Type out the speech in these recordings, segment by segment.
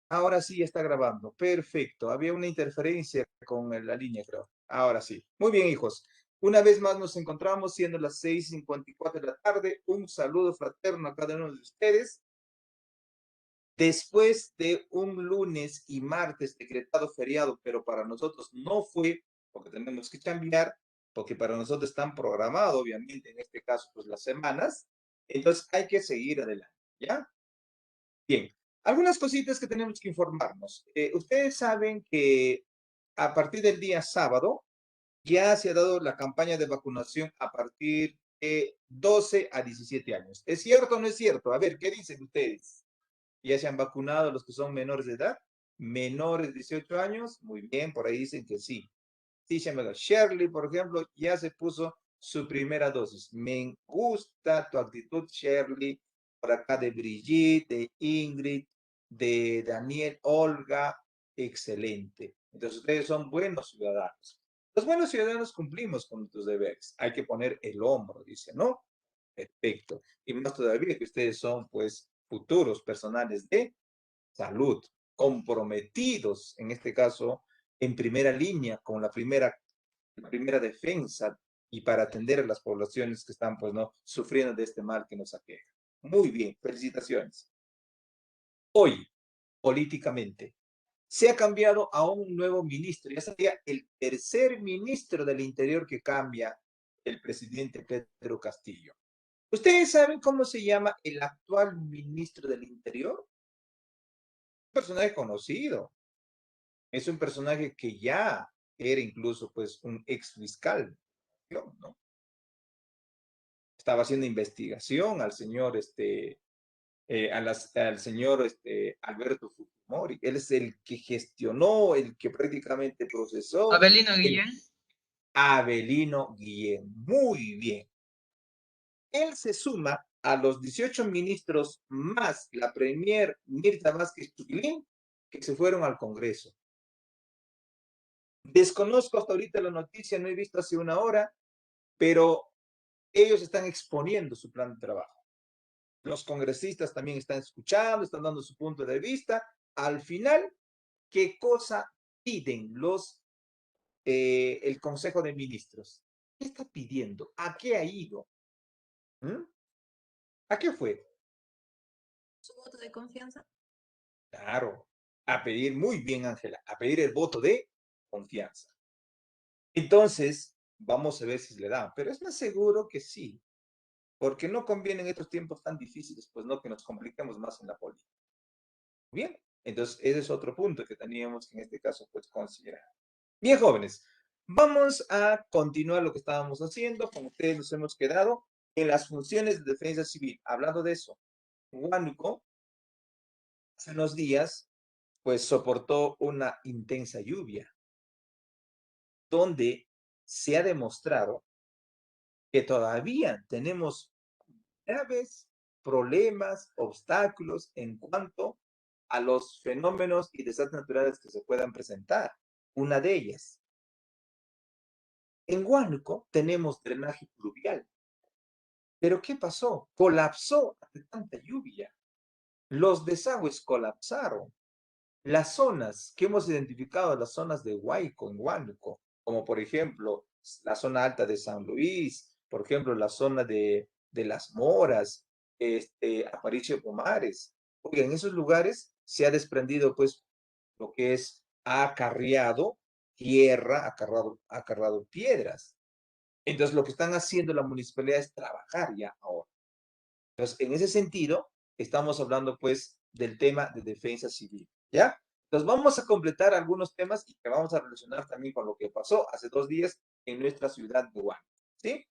Ahora sí está grabando. Perfecto. Había una interferencia con la línea, creo. Ahora sí. Muy bien, hijos. Una vez más nos encontramos siendo las 6:54 de la tarde. Un saludo fraterno a cada uno de ustedes. Después de un lunes y martes decretado feriado, pero para nosotros no fue, porque tenemos que cambiar, porque para nosotros están programados, obviamente, en este caso, pues las semanas. Entonces hay que seguir adelante, ¿ya? Bien, algunas cositas que tenemos que informarnos. Ustedes saben que a partir del día sábado ya se ha dado la campaña de vacunación a partir de 12 a 17 años. ¿Es cierto o no es cierto? A ver, ¿qué dicen ustedes? ¿Ya se han vacunado los que son menores de edad? Menores de 18 años, muy bien, por ahí dicen que sí. Sí, Shirley, por ejemplo, ya se puso su primera dosis. Me gusta tu actitud, Shirley. Por acá de Brigitte, de Ingrid, de Daniel, Olga, excelente. Entonces ustedes son buenos ciudadanos. Los buenos ciudadanos cumplimos con nuestros deberes. Hay que poner el hombro, dice, ¿no? Perfecto. Y más todavía que ustedes son, pues, futuros personales de salud, comprometidos, en este caso, en primera línea, con la primera defensa y para atender a las poblaciones que están, pues, ¿no?, sufriendo de este mal que nos aqueja. Muy bien, felicitaciones. Hoy, políticamente, se ha cambiado a un nuevo ministro. Ya sería el tercer ministro del Interior que cambia el presidente Pedro Castillo. ¿Ustedes saben cómo se llama el actual ministro del Interior? Un personaje conocido. Es un personaje que ya era incluso pues un ex fiscal, ¿no? Estaba haciendo investigación al señor, al señor Alberto Fujimori. Él es el que gestionó, el que prácticamente procesó, Abelino el Guillén. Abelino Guillén. Muy bien. Él se suma a los 18 ministros más la premier Mirta Vázquez Chuquilín que se fueron al Congreso. Desconozco hasta ahorita la noticia, no he visto hace una hora, pero ellos están exponiendo su plan de trabajo. Los congresistas también están escuchando, están dando su punto de vista. Al final, ¿qué cosa piden el Consejo de Ministros? ¿Qué está pidiendo? ¿A qué ha ido? ¿Mm? ¿A qué fue? Su voto de confianza. Claro, a pedir, muy bien, Ángela, a pedir el voto de confianza. Entonces, vamos a ver si le dan, pero es más seguro que sí, porque no conviene en estos tiempos tan difíciles, pues no que nos compliquemos más en la política. Bien, entonces ese es otro punto que teníamos que en este caso pues considerar. Bien, jóvenes, vamos a continuar lo que estábamos haciendo, con ustedes nos hemos quedado en las funciones de defensa civil. Hablando de eso, Huánuco hace unos días pues soportó una intensa lluvia, donde se ha demostrado que todavía tenemos graves problemas, obstáculos en cuanto a los fenómenos y desastres naturales que se puedan presentar. Una de ellas, en Huánuco tenemos drenaje pluvial, pero ¿qué pasó? Colapsó ante tanta lluvia. Los desagües colapsaron. Las zonas que hemos identificado, las zonas de Huayco, en Huánuco, como por ejemplo la zona alta de San Luis, por ejemplo la zona de Las Moras, Aparicio Pomares. Oiga, en esos lugares se ha desprendido pues lo que es, ha acarreado tierra, ha acarreado piedras. Entonces lo que están haciendo la municipalidad es trabajar ya ahora. Entonces, en ese sentido, estamos hablando pues del tema de defensa civil, ¿ya? Entonces, vamos a completar algunos temas y que vamos a relacionar también con lo que pasó hace 2 días en nuestra ciudad de Huánuco, ¿sí?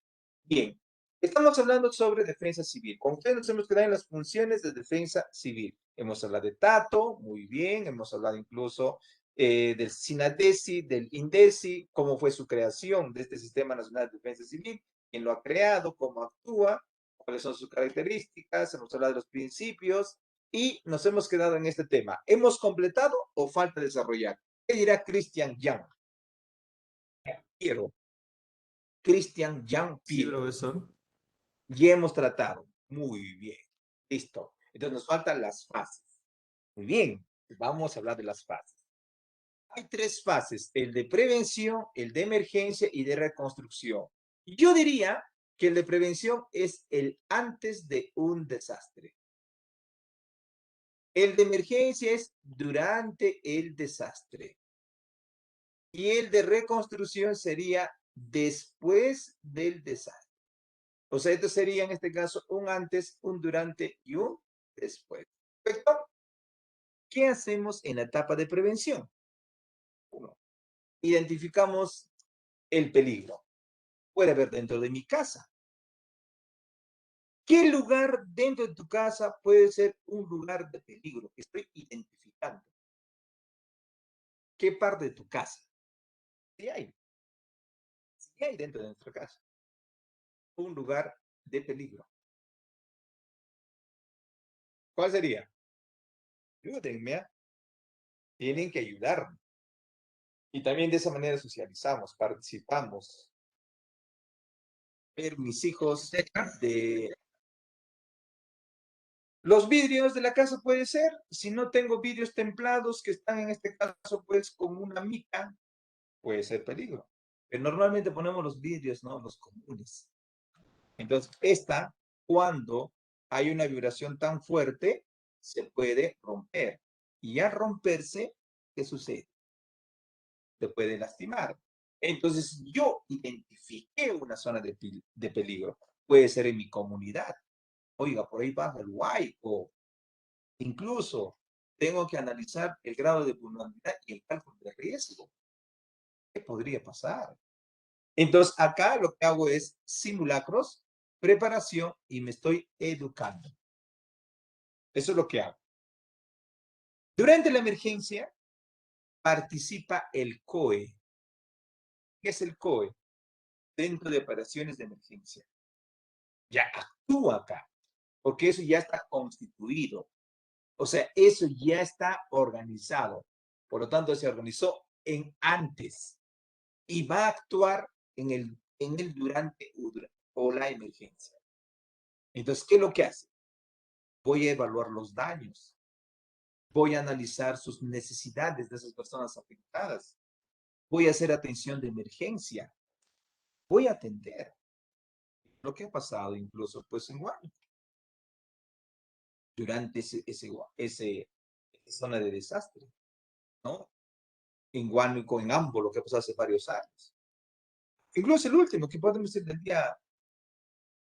Bien, estamos hablando sobre defensa civil. Con ustedes nos hemos quedado en las funciones de defensa civil. Hemos hablado de Tato, muy bien, hemos hablado incluso del SINADESI, del INDECI, cómo fue su creación de este Sistema Nacional de Defensa Civil, quién lo ha creado, cómo actúa, cuáles son sus características, hemos hablado de los principios y nos hemos quedado en este tema. ¿Hemos completado o falta desarrollar? ¿Qué dirá Christian Young? Piero. Christian Young Sí, Piero. profesor. Ya hemos tratado. Muy bien. Listo. Entonces nos faltan las fases. Muy bien. Vamos a hablar de las fases. Hay tres fases, el de prevención, el de emergencia y de reconstrucción. Yo diría que el de prevención es el antes de un desastre. El de emergencia es durante el desastre. Y el de reconstrucción sería después del desastre. O sea, esto sería en este caso un antes, un durante y un después. ¿Perfecto? ¿Qué hacemos en la etapa de prevención? Uno, identificamos el peligro. Puede haber dentro de mi casa. ¿Qué lugar dentro de tu casa puede ser un lugar de peligro que estoy identificando? ¿Qué parte de tu casa? Sí hay dentro de nuestra casa un lugar de peligro. ¿Cuál sería? Ayúdenme, tienen que ayudarme. Y también de esa manera socializamos, participamos. Ver mis hijos de los vidrios de la casa puede ser, si no tengo vidrios templados que están en este caso pues con una mica, puede ser peligro. Pero normalmente ponemos los vidrios, ¿no? Los comunes. Entonces, cuando hay una vibración tan fuerte, se puede romper. Y al romperse, ¿qué sucede? Se puede lastimar. Entonces, yo identifiqué una zona de peligro. Puede ser en mi comunidad. Oiga, por ahí baja el huaico. Incluso tengo que analizar el grado de vulnerabilidad y el cálculo de riesgo. ¿Qué podría pasar? Entonces, acá lo que hago es simulacros, preparación y me estoy educando. Eso es lo que hago. Durante la emergencia participa el COE. ¿Qué es el COE? Centro de Operaciones de Emergencia. Ya actúa acá, porque eso ya está constituido. O sea, eso ya está organizado. Por lo tanto, se organizó en antes y va a actuar en el durante o la emergencia. Entonces, ¿qué es lo que hace? Voy a evaluar los daños. Voy a analizar sus necesidades de esas personas afectadas. Voy a hacer atención de emergencia. Voy a atender lo que ha pasado incluso pues en Guárico durante esa zona de desastre, ¿no? En Guánico, en Ambo, lo que pasó hace varios años. Incluso el último, que podemos decir del día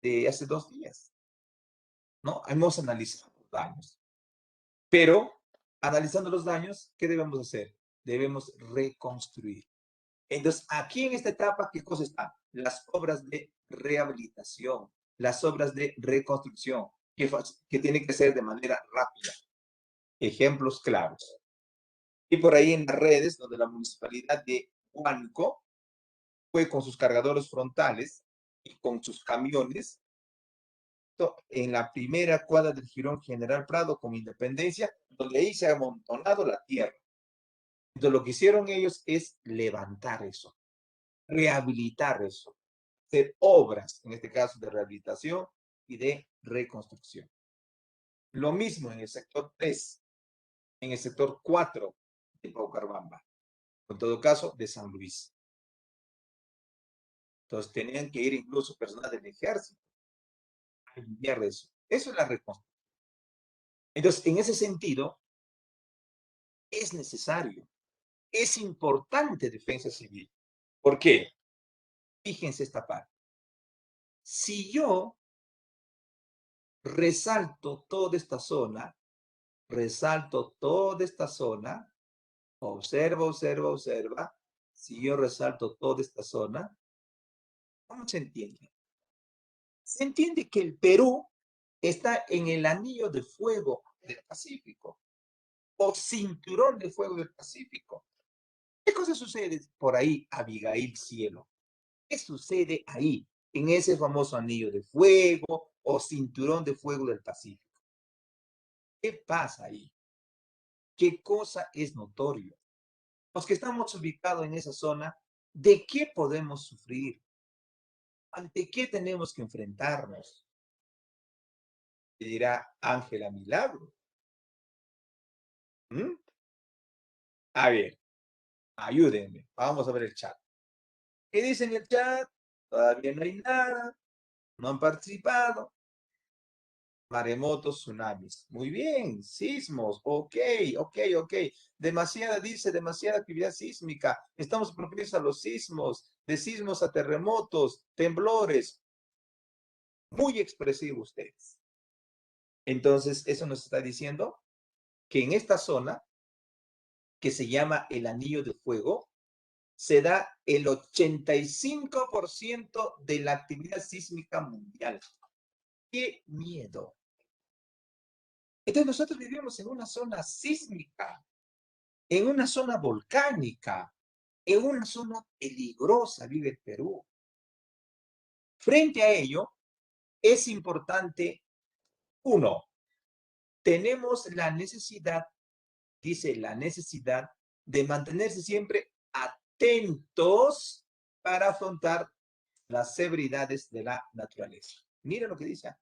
de hace 2 días, ¿no? Hemos analizado los daños. Pero, analizando los daños, ¿qué debemos hacer? Debemos reconstruir. Entonces, aquí en esta etapa, ¿qué cosas están? Las obras de rehabilitación, las obras de reconstrucción, que tienen que ser de manera rápida. Ejemplos claros. Y por ahí en las redes, donde la municipalidad de Huánuco fue con sus cargadores frontales y con sus camiones en la primera cuadra del Jirón General Prado con Independencia, donde ahí se ha amontonado la tierra. Entonces lo que hicieron ellos es levantar eso, rehabilitar eso, hacer obras, en este caso de rehabilitación y de reconstrucción. Lo mismo en el sector 3, en el sector 4 de Paucarbamba, en todo caso de San Luis. Entonces tenían que ir incluso personal del ejército a limpiar eso. Eso es la reconstrucción. Entonces, en ese sentido, es necesario, es importante defensa civil. ¿Por qué? Fíjense esta parte. Si yo resalto toda esta zona, observa, observa, observa, si yo resalto toda esta zona, ¿cómo se entiende? Se entiende que el Perú está en el anillo de fuego del Pacífico o cinturón de fuego del Pacífico. ¿Qué cosa sucede por ahí, Abigail Cielo? ¿Qué sucede ahí, en ese famoso anillo de fuego o cinturón de fuego del Pacífico? ¿Qué pasa ahí? ¿Qué cosa es notorio? Los que estamos ubicados en esa zona, ¿de qué podemos sufrir? ¿Ante qué tenemos que enfrentarnos? Te dirá Ángela Milagro. ¿Mm? A ver, ayúdenme. Vamos a ver el chat. ¿Qué dice en el chat? Todavía no hay nada. No han participado. Maremotos, tsunamis. Muy bien, sismos. Ok, ok, ok. Demasiada actividad sísmica. Estamos propensos a los sismos, de sismos a terremotos, temblores. Muy expresivos ustedes. Entonces, eso nos está diciendo que en esta zona, que se llama el Anillo de Fuego, se da el 85% de la actividad sísmica mundial. ¡Qué miedo! Entonces nosotros vivimos en una zona sísmica, en una zona volcánica, en una zona peligrosa, vive el Perú. Frente a ello, es importante, uno, tenemos la necesidad, dice la necesidad, de mantenerse siempre atentos para afrontar las severidades de la naturaleza. Miren lo que dice,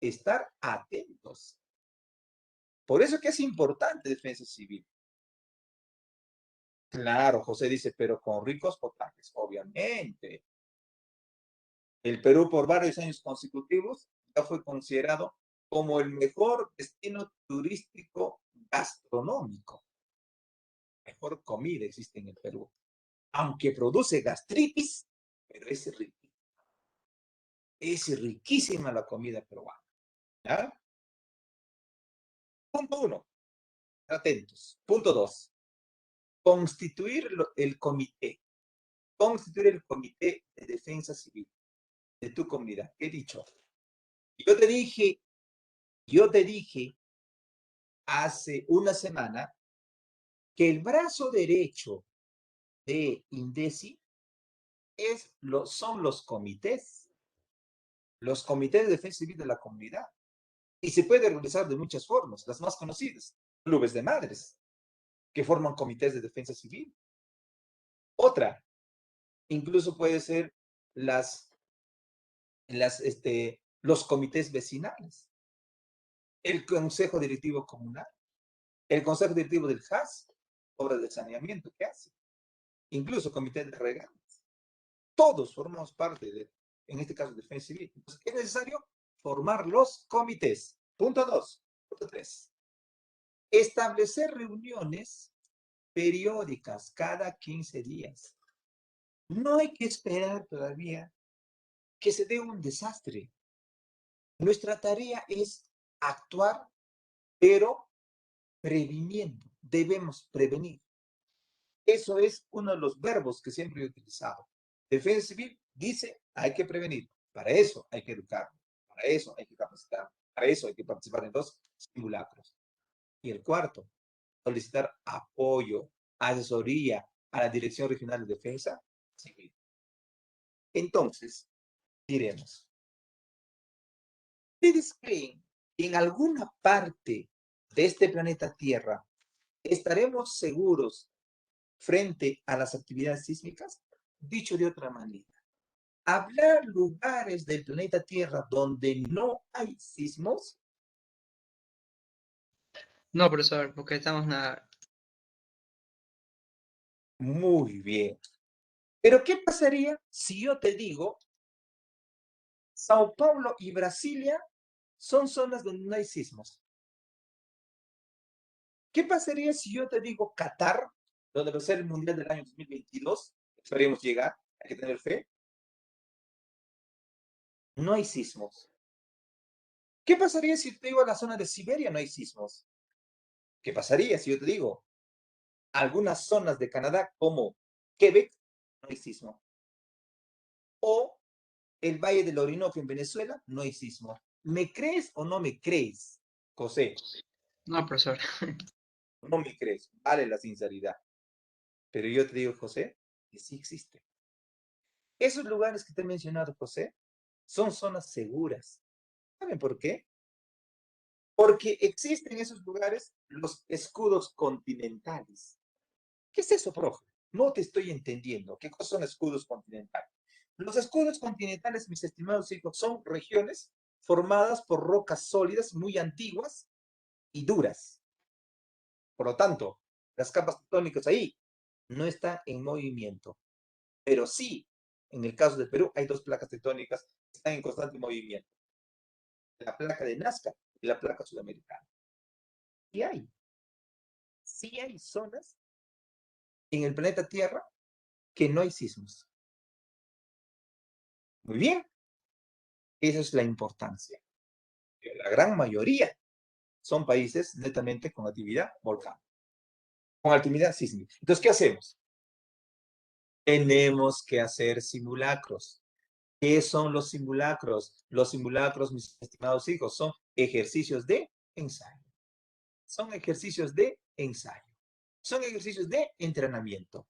estar atentos. Por eso que es importante defensa civil. Claro, José dice, pero con ricos potajes, obviamente. El Perú por varios años consecutivos ya fue considerado como el mejor destino turístico gastronómico. Mejor comida existe en el Perú. Aunque produce gastritis, pero es riquísima la comida peruana. ¿Ya? Punto uno, atentos. Punto dos, constituir el comité. Constituir el comité de defensa civil de tu comunidad. ¿Qué he dicho? Yo te dije hace una semana que el brazo derecho de INDECI son los comités de defensa civil de la comunidad. Y se puede organizar de muchas formas, las más conocidas, clubes de madres, que forman comités de defensa civil. Otra, incluso puede ser los comités vecinales, el consejo directivo comunal, el consejo directivo del JAS, obras de saneamiento que hace, incluso comités de regantes. Todos formamos parte en este caso, defensa civil. Entonces, es necesario formar los comités. Punto 2. Punto 3. Establecer reuniones periódicas cada 15 días. No hay que esperar todavía que se dé un desastre. Nuestra tarea es actuar, pero previniendo. Debemos prevenir. Eso es uno de los verbos que siempre he utilizado. Defensa civil dice, hay que prevenir. Para eso hay que educar. Para eso hay que capacitar. Para eso hay que participar en los simulacros. Y el cuarto, solicitar apoyo, asesoría a la Dirección Regional de Defensa Civil. Entonces, diremos, ¿ustedes creen que en alguna parte de este planeta Tierra estaremos seguros frente a las actividades sísmicas? Dicho de otra manera, ¿habrá lugares del planeta Tierra donde no hay sismos? No, profesor, porque estamos nada. Muy bien. Pero ¿qué pasaría si yo te digo Sao Paulo y Brasilia son zonas donde no hay sismos? ¿Qué pasaría si yo te digo Qatar, donde va a ser el Mundial del año 2022? Esperemos llegar, hay que tener fe. No hay sismos. ¿Qué pasaría si te digo en la zona de Siberia no hay sismos? ¿Qué pasaría si yo te digo algunas zonas de Canadá como Quebec no hay sismo? O el Valle del Orinoco en Venezuela no hay sismo. ¿Me crees o no me crees, José? No, profesor. No me crees, vale la sinceridad. Pero yo te digo, José, que sí existe. Esos lugares que te he mencionado, José, son zonas seguras. ¿Saben por qué? Porque existen en esos lugares los escudos continentales. ¿Qué es eso, profe? No te estoy entendiendo. ¿Qué son escudos continentales? Los escudos continentales, mis estimados hijos, son regiones formadas por rocas sólidas muy antiguas y duras. Por lo tanto, Las capas tectónicas ahí no están en movimiento, pero sí, en el caso de Perú, hay dos placas tectónicas que están en constante movimiento. La placa de Nazca y la placa sudamericana. Y sí hay zonas en el planeta Tierra que no hay sismos. Muy bien, esa es la importancia. La gran mayoría son países netamente con actividad volcánica, con actividad sísmica. Entonces, ¿qué hacemos? Tenemos que hacer simulacros. ¿Qué son los simulacros? Los simulacros, mis estimados hijos, son ejercicios de ensayo. Son ejercicios de ensayo. Son ejercicios de entrenamiento.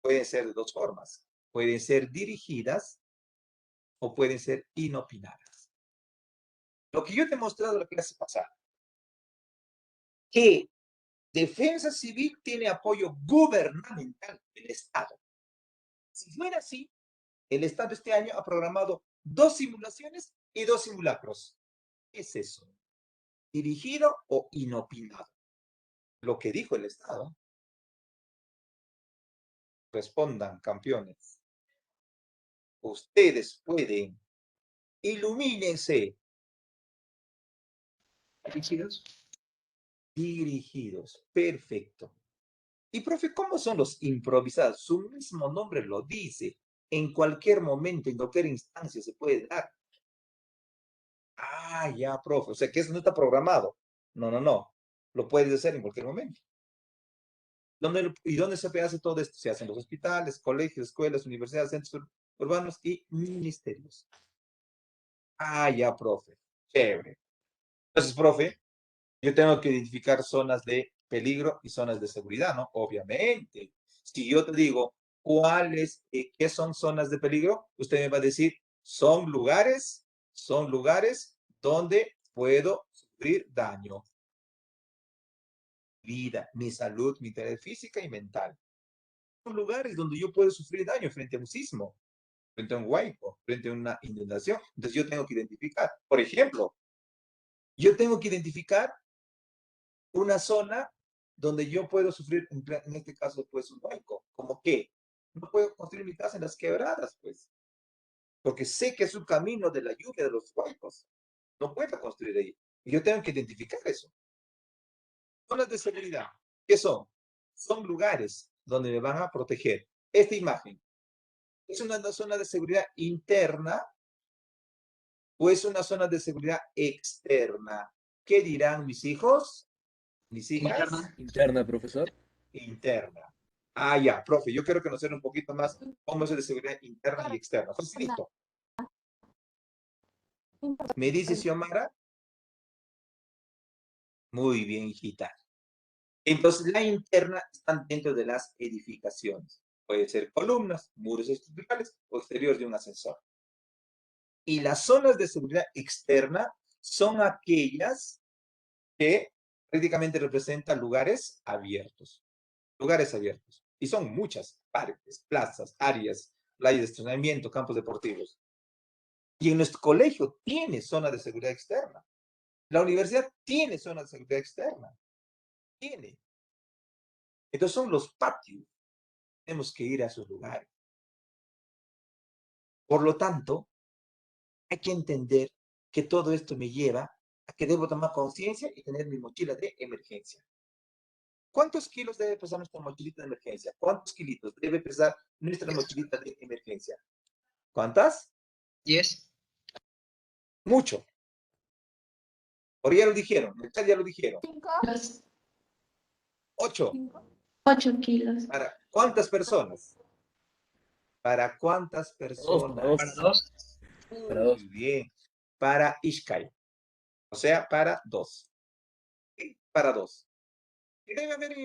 Pueden ser de dos formas. Pueden ser dirigidas o pueden ser inopinadas. Lo que yo te he mostrado en la clase pasada, que Defensa Civil tiene apoyo gubernamental del Estado. Si fuera así, el Estado este año ha programado 2 simulaciones y 2 simulacros. ¿Qué es eso? ¿Dirigido o inopinado? Lo que dijo el Estado. Respondan, campeones. Ustedes pueden. Ilumínense. ¿Dirigidos? Dirigidos. Perfecto. Y, profe, ¿cómo son los improvisados? Su mismo nombre lo dice. En cualquier momento, en cualquier instancia se puede dar. Ah, ya, profe. O sea, que eso no está programado. No, no, no. Lo puedes hacer en cualquier momento. ¿Y dónde se hace todo esto? Se hace en los hospitales, colegios, escuelas, universidades, centros urbanos y ministerios. Ah, ya, profe. Chévere. Entonces, profe, yo tengo que identificar zonas de peligro y zonas de seguridad, ¿no? Obviamente. Si yo te digo, qué son zonas de peligro? Usted me va a decir, son lugares donde puedo sufrir daño. Vida, mi salud, mi integridad física y mental. Son lugares donde yo puedo sufrir daño frente a un sismo, frente a un huaico, frente a una inundación. Entonces yo tengo que identificar, por ejemplo, yo tengo que identificar una zona donde yo puedo sufrir, en este caso, pues un huaico. ¿Cómo qué? No puedo construir mi casa en las quebradas, pues, porque sé que es un camino de la lluvia de los huaicos. No puedo construir ahí. Y yo tengo que identificar eso. Zonas de seguridad, ¿qué son? Son lugares donde me van a proteger. Esta imagen, ¿es una zona de seguridad interna o es una zona de seguridad externa? ¿Qué dirán mis hijos? ¿Mis hijas? Interna. Interna, profesor. Interna. Ah, ya, profe, yo quiero conocer un poquito más cómo es de seguridad interna y externa. Facilito. ¿Me dice Xiomara? Muy bien, hijita. Entonces, la interna están dentro de las edificaciones. Puede ser columnas, muros estructurales o exteriores de un ascensor. Y las zonas de seguridad externa son aquellas que prácticamente representan lugares abiertos. Lugares abiertos. Y son muchas, parques, plazas, áreas, playas de estacionamiento, campos deportivos. Y en nuestro colegio tiene zona de seguridad externa. La universidad tiene zona de seguridad externa. Tiene. Entonces son los patios. Tenemos que ir a esos lugares. Por lo tanto, hay que entender que todo esto me lleva a que debo tomar conciencia y tener mi mochila de emergencia. ¿Cuántos kilos debe pesar nuestra mochilita de emergencia? ¿Cuántos kilitos debe pesar nuestra mochilita de emergencia? ¿Cuántas? 10. Mucho. Por ya lo dijeron, en el chat ya lo dijeron. 8. 8 kilos. ¿Para cuántas personas? ¿Para cuántas personas? Para 2. Para 2. Muy bien. Para Ishkai. O sea, para 2. Para 2. ¿Qué debe haber en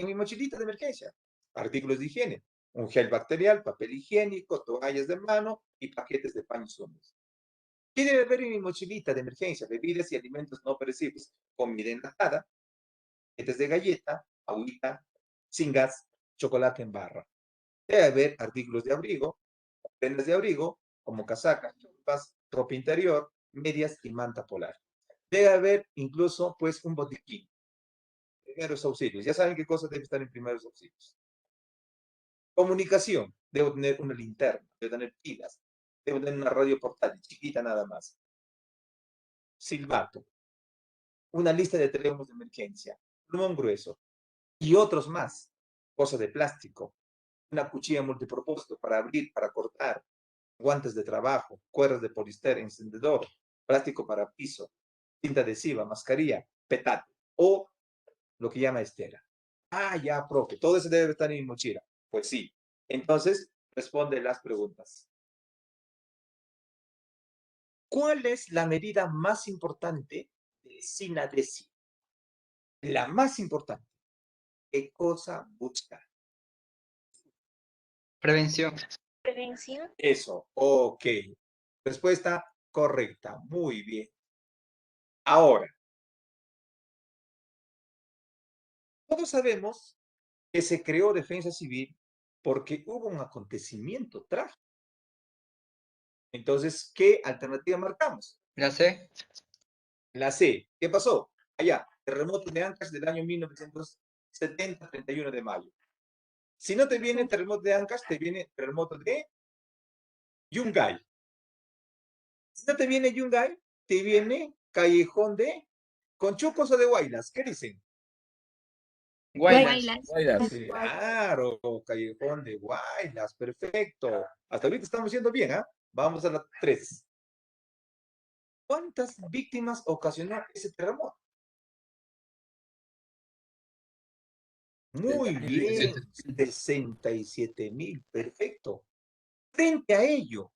mi mochilita de emergencia? Artículos de higiene. Un gel bacterial, papel higiénico, toallas de mano y paquetes de paños húmedos. ¿Qué debe haber en mi mochilita de emergencia? Bebidas y alimentos no perecibles. Comida enlatada, paquetes de galleta, agüita, sin gas, chocolate en barra. Debe haber artículos de abrigo, prendas de abrigo, como casacas, chupas, ropa interior, medias y manta polar. Debe haber incluso, pues, un botiquín. Primeros auxilios. Ya saben qué cosa debe estar en primeros auxilios. Comunicación. Debo tener una linterna, debo tener pilas, debo tener una radio portátil, chiquita nada más. Silbato. Una lista de teléfonos de emergencia. Plumón grueso. Y otros más. Cosas de plástico. Una cuchilla multipropósito para abrir, para cortar. Guantes de trabajo, cuerdas de poliéster, encendedor, plástico para piso, cinta adhesiva, mascarilla, petate o lo que llama estera. Ah, ya, profe, todo eso debe estar en mi mochila. Pues sí. Entonces, responde las preguntas. ¿Cuál es la medida más importante de SINADESI? La más importante. ¿Qué cosa busca? Prevención. Prevención. Eso, ok. Respuesta correcta, muy bien. Ahora, todos sabemos que se creó Defensa Civil porque hubo un acontecimiento trágico. Entonces, ¿qué alternativa marcamos? La C. La C. ¿Qué pasó? Allá, terremoto de Ancash del año 1970, 31 de mayo. Si no te viene terremoto de Ancash, te viene terremoto de Yungay. Si no te viene Yungay, te viene Callejón de Conchucos o de Huaylas. ¿Qué dicen? Guaylas. Guaylas. Claro, Callejón de Huaylas, perfecto. Hasta ahorita estamos yendo bien, ¿ah? Vamos a la 3. ¿Cuántas víctimas ocasionó ese terremoto? Muy bien, 67,000, perfecto. Frente a ello,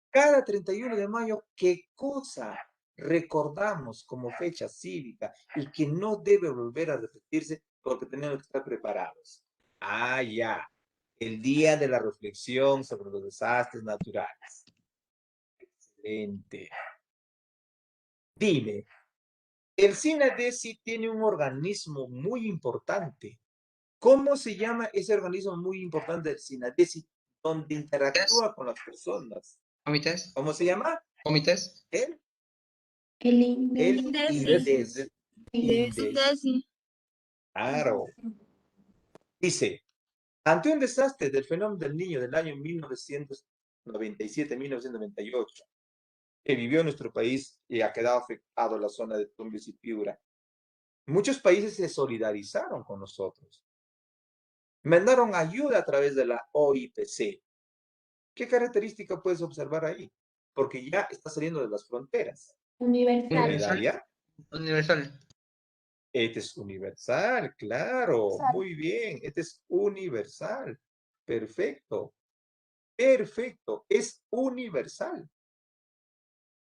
cada 31 de mayo, ¿qué cosa recordamos como fecha cívica y que no debe volver a repetirse porque tenemos que estar preparados? Ah, ya, el día de la reflexión sobre los desastres naturales. Excelente. Dime, el SINADESI tiene un organismo muy importante. ¿Cómo se llama ese organismo muy importante del SINADESI donde interactúa con las personas? Comités. ¿Cómo se llama? Comités. El El INDESI. INDESI. Claro. Dice, ante un desastre del fenómeno del niño del año 1997-1998, que vivió en nuestro país y ha quedado afectado la zona de Tumbes y Piura, muchos países se solidarizaron con nosotros. Mandaron ayuda a través de la OIPC. ¿Qué característica puedes observar ahí? Porque ya está saliendo de las fronteras. Universal. ¿Medalla? Universal. Este es universal, claro. Muy bien. Este es universal. Perfecto. Perfecto. Es universal.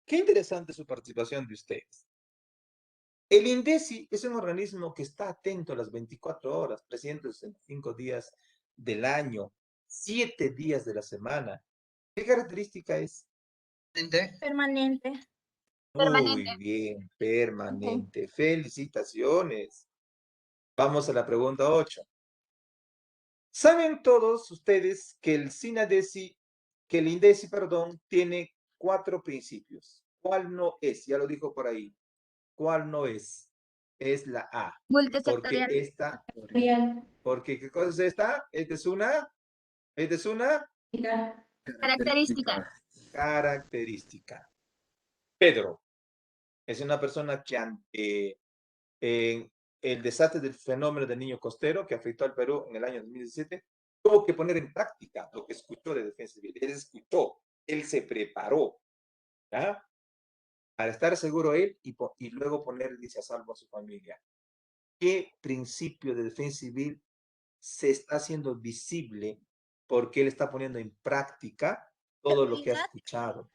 Qué interesante su participación de ustedes. El INDESI es un organismo que está atento a las 24 horas, 365 días del año, 7 días de la semana. ¿Qué característica es? Permanente. Muy bien, permanente. Felicitaciones. Vamos a la pregunta 8. ¿Saben todos ustedes que el SINADESI, que el INDESI, perdón, tiene 4 principios? ¿Cuál no es? Ya lo dijo por ahí. ¿Cuál no es? Es la A. Porque esta, porque ¿qué cosa es esta? Esta es una Característica. característica. Pedro es una persona que ante el desastre del fenómeno del niño costero que afectó al Perú en el año 2017, tuvo que poner en práctica lo que escuchó de Defensa Civil. Él escuchó, él se preparó, ¿ya? Para estar seguro él y luego ponerse a salvo a su familia. ¿Qué principio de Defensa Civil se está haciendo visible porque él está poniendo en práctica todo lo que ha escuchado?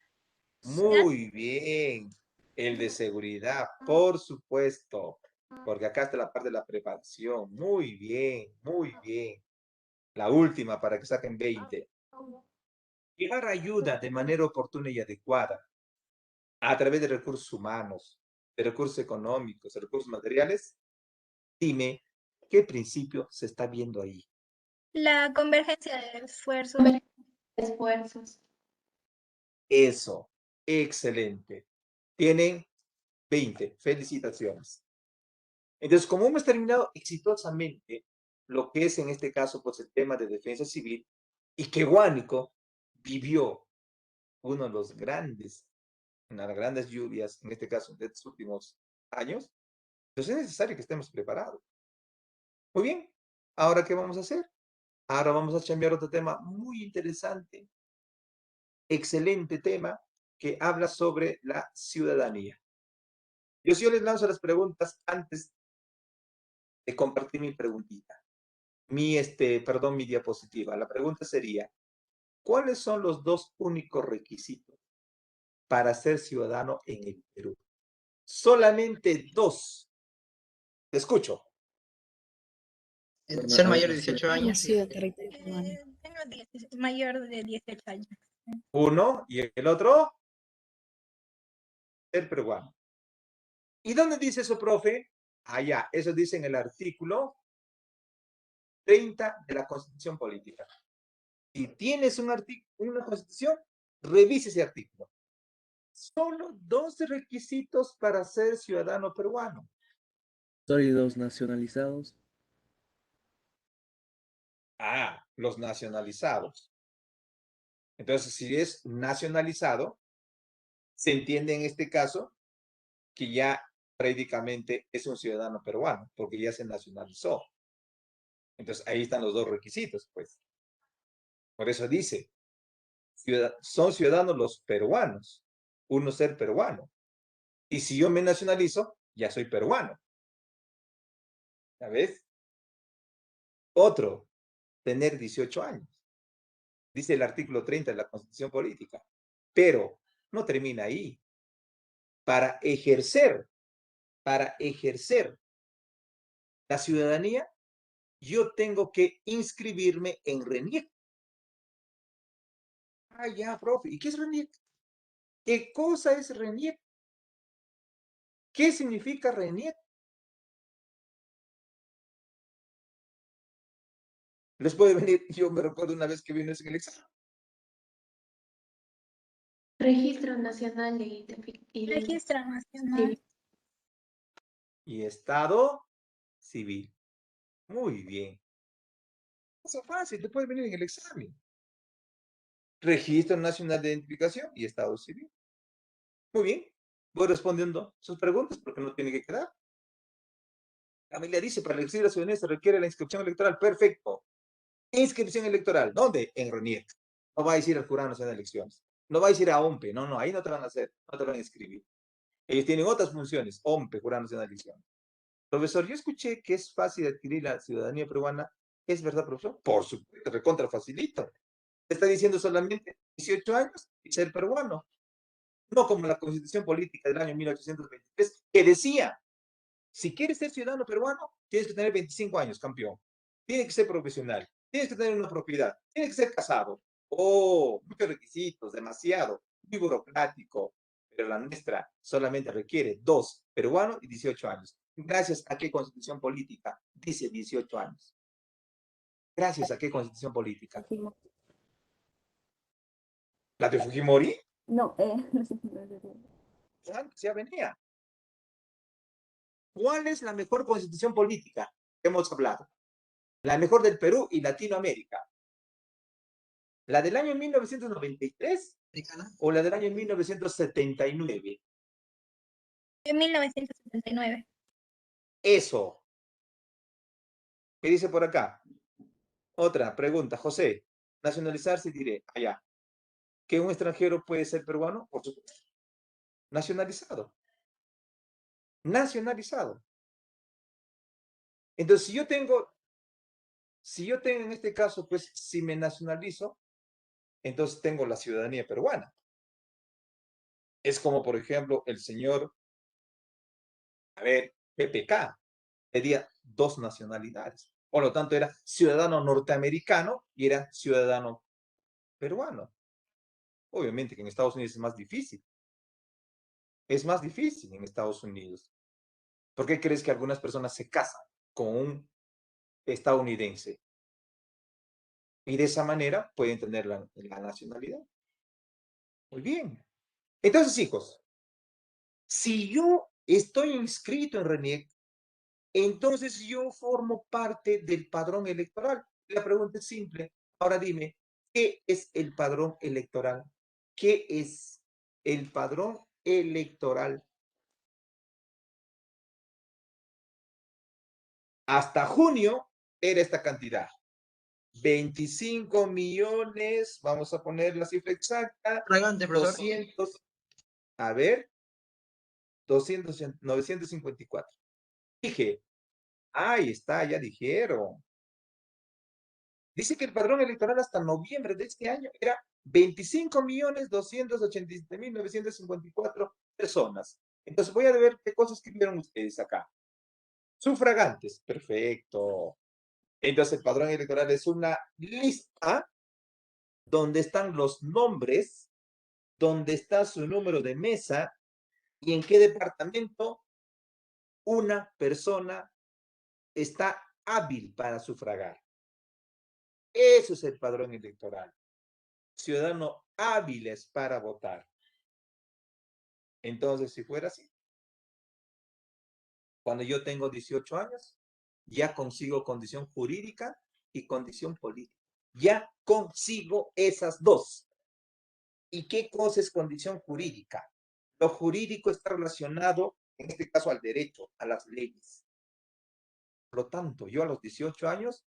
Muy bien. El de seguridad, por supuesto, porque acá está la parte de la preparación. Muy bien, muy bien. La última para que saquen 20. Llevar ayuda de manera oportuna y adecuada a través de recursos humanos, de recursos económicos, de recursos materiales. Dime, ¿qué principio se está viendo ahí? La convergencia de esfuerzos. Esfuerzos. Eso, excelente. Tienen 20. Felicitaciones. Entonces, como hemos terminado exitosamente lo que es en este caso, pues el tema de defensa civil, y que Huánuco vivió uno de los grandes, una de las grandes lluvias, en este caso de estos últimos años, entonces es necesario que estemos preparados. Muy bien, ¿ahora qué vamos a hacer? Ahora vamos a cambiar otro tema muy interesante, excelente tema, que habla sobre la ciudadanía. Yo les lanzo las preguntas antes de compartir mi preguntita. Mi diapositiva. La pregunta sería, ¿cuáles son los dos únicos requisitos para ser ciudadano en el Perú? Solamente dos. Te escucho. Ser mayor de 18 años. Tengo mayor de 18 años. Uno, y el otro, ser peruano. ¿Y dónde dice eso, profe? Allá, eso dice en el artículo 30 de la Constitución Política. Si tienes una constitución, revise ese artículo. Solo dos requisitos para ser ciudadano peruano. Sólidos nacionalizados. Ah, los nacionalizados. Entonces, si es nacionalizado, se entiende en este caso que ya prácticamente es un ciudadano peruano, porque ya se nacionalizó. Entonces, ahí están los dos requisitos, pues. Por eso dice, son ciudadanos los peruanos, uno ser peruano. Y si yo me nacionalizo, ya soy peruano. ¿Sabes? Otro, tener 18 años. Dice el artículo 30 de la Constitución Política. Pero no termina ahí. Para ejercer la ciudadanía, yo tengo que inscribirme en RENIEC. Ah, ya, profe. ¿Y qué es RENIEC? ¿Qué cosa es RENIEC? ¿Qué significa RENIEC? Les puede venir, yo me recuerdo una vez que vino en el examen. Registro Nacional de Identificación. Registro Nacional. Y Estado Civil. Muy bien. Eso es fácil, te puede venir en el examen. Registro Nacional de Identificación y Estado Civil. Muy bien. Voy respondiendo sus preguntas porque no tiene que quedar. Camila dice, para elegir la ciudadanía se requiere la inscripción electoral. Perfecto. Inscripción electoral. ¿Dónde? En RENIEC. No va a ir al Jurado Nacional de Elecciones. No va a ir a OMPE. No, ahí no te van a hacer. No te van a inscribir. Ellos tienen otras funciones. OMPE, Jurado Nacional de Elecciones. Profesor, yo escuché que es fácil adquirir la ciudadanía peruana. ¿Es verdad, profesor? Por supuesto, recontra facilito. Está diciendo solamente 18 años y ser peruano. No como la Constitución Política del año 1823, que decía, si quieres ser ciudadano peruano, tienes que tener 25 años, campeón. Tienes que ser profesional. Tienes que tener una propiedad. Tienes que ser casado. Oh, muchos requisitos, demasiado. Muy burocrático. Pero la nuestra solamente requiere 2, peruano y 18 años. Gracias a qué Constitución Política dice 18 años. Gracias a qué Constitución Política. ¿La de Fujimori? No, Ya venía. ¿Cuál es la mejor Constitución Política que hemos hablado? La mejor del Perú y Latinoamérica. ¿La del año 1993 o la del año 1979? En 1979. Eso. ¿Qué dice por acá? Otra pregunta, José. Nacionalizarse, diré, allá. ¿Que un extranjero puede ser peruano? Por supuesto. Nacionalizado. Nacionalizado. Entonces, si yo tengo en este caso, pues, si me nacionalizo, entonces tengo la ciudadanía peruana. Es como, por ejemplo, el señor, PPK, tenía 2 nacionalidades. Por lo tanto, era ciudadano norteamericano y era ciudadano peruano. Obviamente que en Estados Unidos es más difícil. Es más difícil en Estados Unidos. ¿Por qué crees que algunas personas se casan con un estadounidense? Y de esa manera pueden tener la nacionalidad. Muy bien. Entonces, hijos, si yo estoy inscrito en RENIEC, entonces yo formo parte del padrón electoral. La pregunta es simple. Ahora dime, ¿qué es el padrón electoral? ¿Qué es el padrón electoral? Hasta junio era esta cantidad. 25 millones, vamos a poner la cifra exacta. Fragante, profesor. 200, a ver, 954. Dije, ahí está, ya dijeron. Dice que el padrón electoral hasta noviembre de este año era 25.287.954 personas. Entonces voy a ver qué cosas escribieron ustedes acá. Sufragantes, perfecto. Entonces el padrón electoral es una lista donde están los nombres, donde está su número de mesa y en qué departamento una persona está hábil para sufragar. Eso es el padrón electoral. Ciudadano hábiles para votar. Entonces, si fuera así, cuando yo tengo 18 años, ya consigo condición jurídica y condición política. Ya consigo esas dos. ¿Y qué cosa es condición jurídica? Lo jurídico está relacionado, en este caso, al derecho, a las leyes. Por lo tanto, yo a los 18 años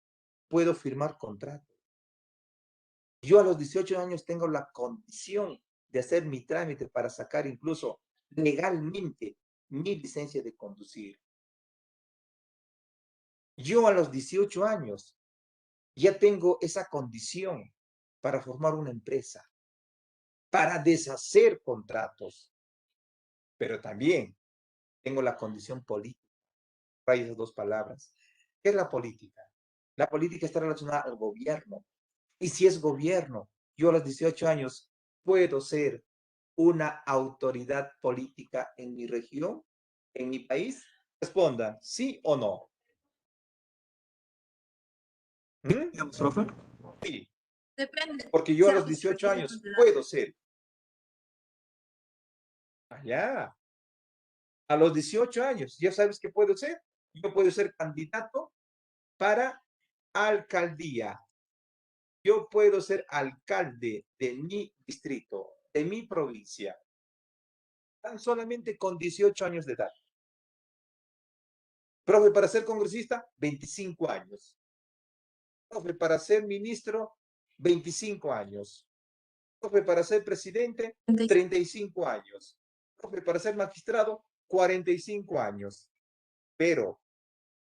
puedo firmar contrato. Yo a los 18 años tengo la condición de hacer mi trámite para sacar incluso legalmente mi licencia de conducir. Yo a los 18 años ya tengo esa condición para formar una empresa, para deshacer contratos, pero también tengo la condición política. Hay esas dos palabras. ¿Qué es la política? La política está relacionada al gobierno. Y si es gobierno, yo a los 18 años puedo ser una autoridad política en mi región, en mi país. Respondan, ¿sí o no? Digamos, profe. Sí, Depende. porque yo a los 18 años puedo ser. Allá. A los 18 años, ¿ya sabes qué puedo ser? Yo puedo ser candidato para alcaldía. Yo puedo ser alcalde de mi distrito, de mi provincia, tan solamente con 18 años de edad. Profe, para ser congresista, 25 años. Profe, para ser ministro, 25 años. Profe, para ser presidente, 35 años. Profe, para ser magistrado, 45 años. Pero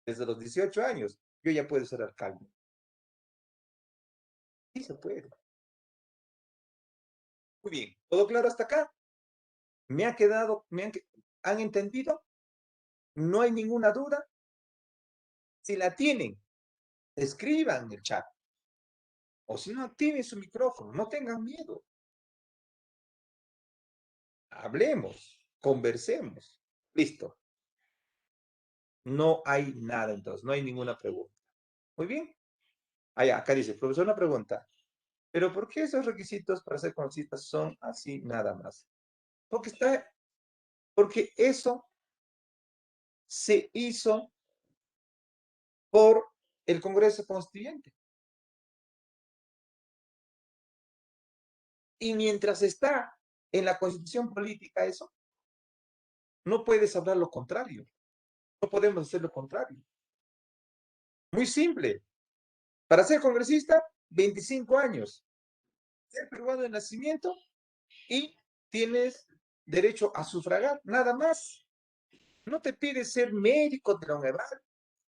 desde los 18 años, yo ya puedo ser alcalde. Sí se puede. Muy bien. ¿Todo claro hasta acá? ¿Me ha quedado, han entendido? ¿No hay ninguna duda? Si la tienen, escriban en el chat. O si no, activen su micrófono. No tengan miedo. Hablemos, conversemos. Listo. No hay nada entonces, no hay ninguna pregunta. Muy bien. Allá, acá dice, profesor, una pregunta. ¿Pero por qué esos requisitos para ser congresistas son así nada más? Porque eso se hizo por el Congreso Constituyente. Y mientras está en la Constitución política eso, no puedes hablar lo contrario. No podemos hacer lo contrario. Muy simple. Para ser congresista, 25 años. Ser peruano de nacimiento y tienes derecho a sufragar, nada más. No te pide ser médico de la UNEVAL,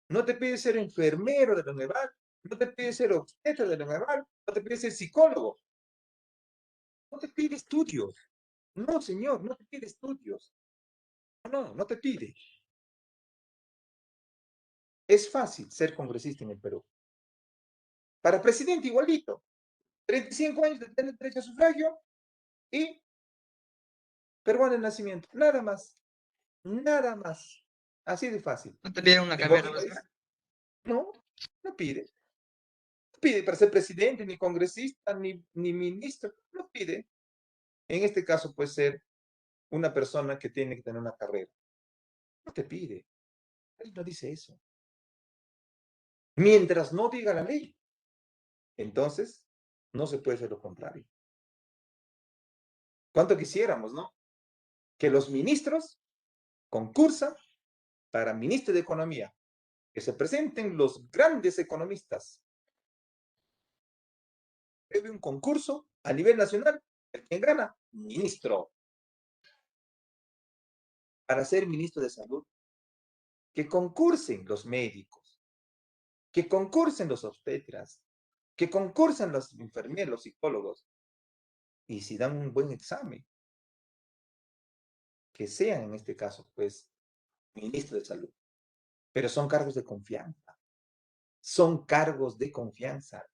no te pide ser enfermero de la UNEVAL, no te pide ser obstetra de la UNEVAL, no te pide ser psicólogo. No te pide estudios. No, señor, no te pide estudios. No, no te pide. Es fácil ser congresista en el Perú. Para presidente igualito. 35 años de tener derecho a sufragio y peruano de nacimiento. Nada más. Nada más. Así de fácil. ¿No te piden una En carrera? otro país, no, no pide. No pide para ser presidente, ni congresista, ni ministro. No pide. En este caso puede ser una persona que tiene que tener una carrera. No te pide. ley no dice eso. Mientras no diga la ley, entonces no se puede hacer lo contrario. ¿Cuánto quisiéramos, no? Que los ministros concursan para ministro de Economía, que se presenten los grandes economistas. Debe un concurso a nivel nacional, el que gana, ministro. Para ser ministro de Salud, que concursen los médicos, que concursen los obstetras, que concursen los enfermeros, los psicólogos, y si dan un buen examen, que sean en este caso, pues, ministro de Salud. Pero son cargos de confianza. Son cargos de confianza.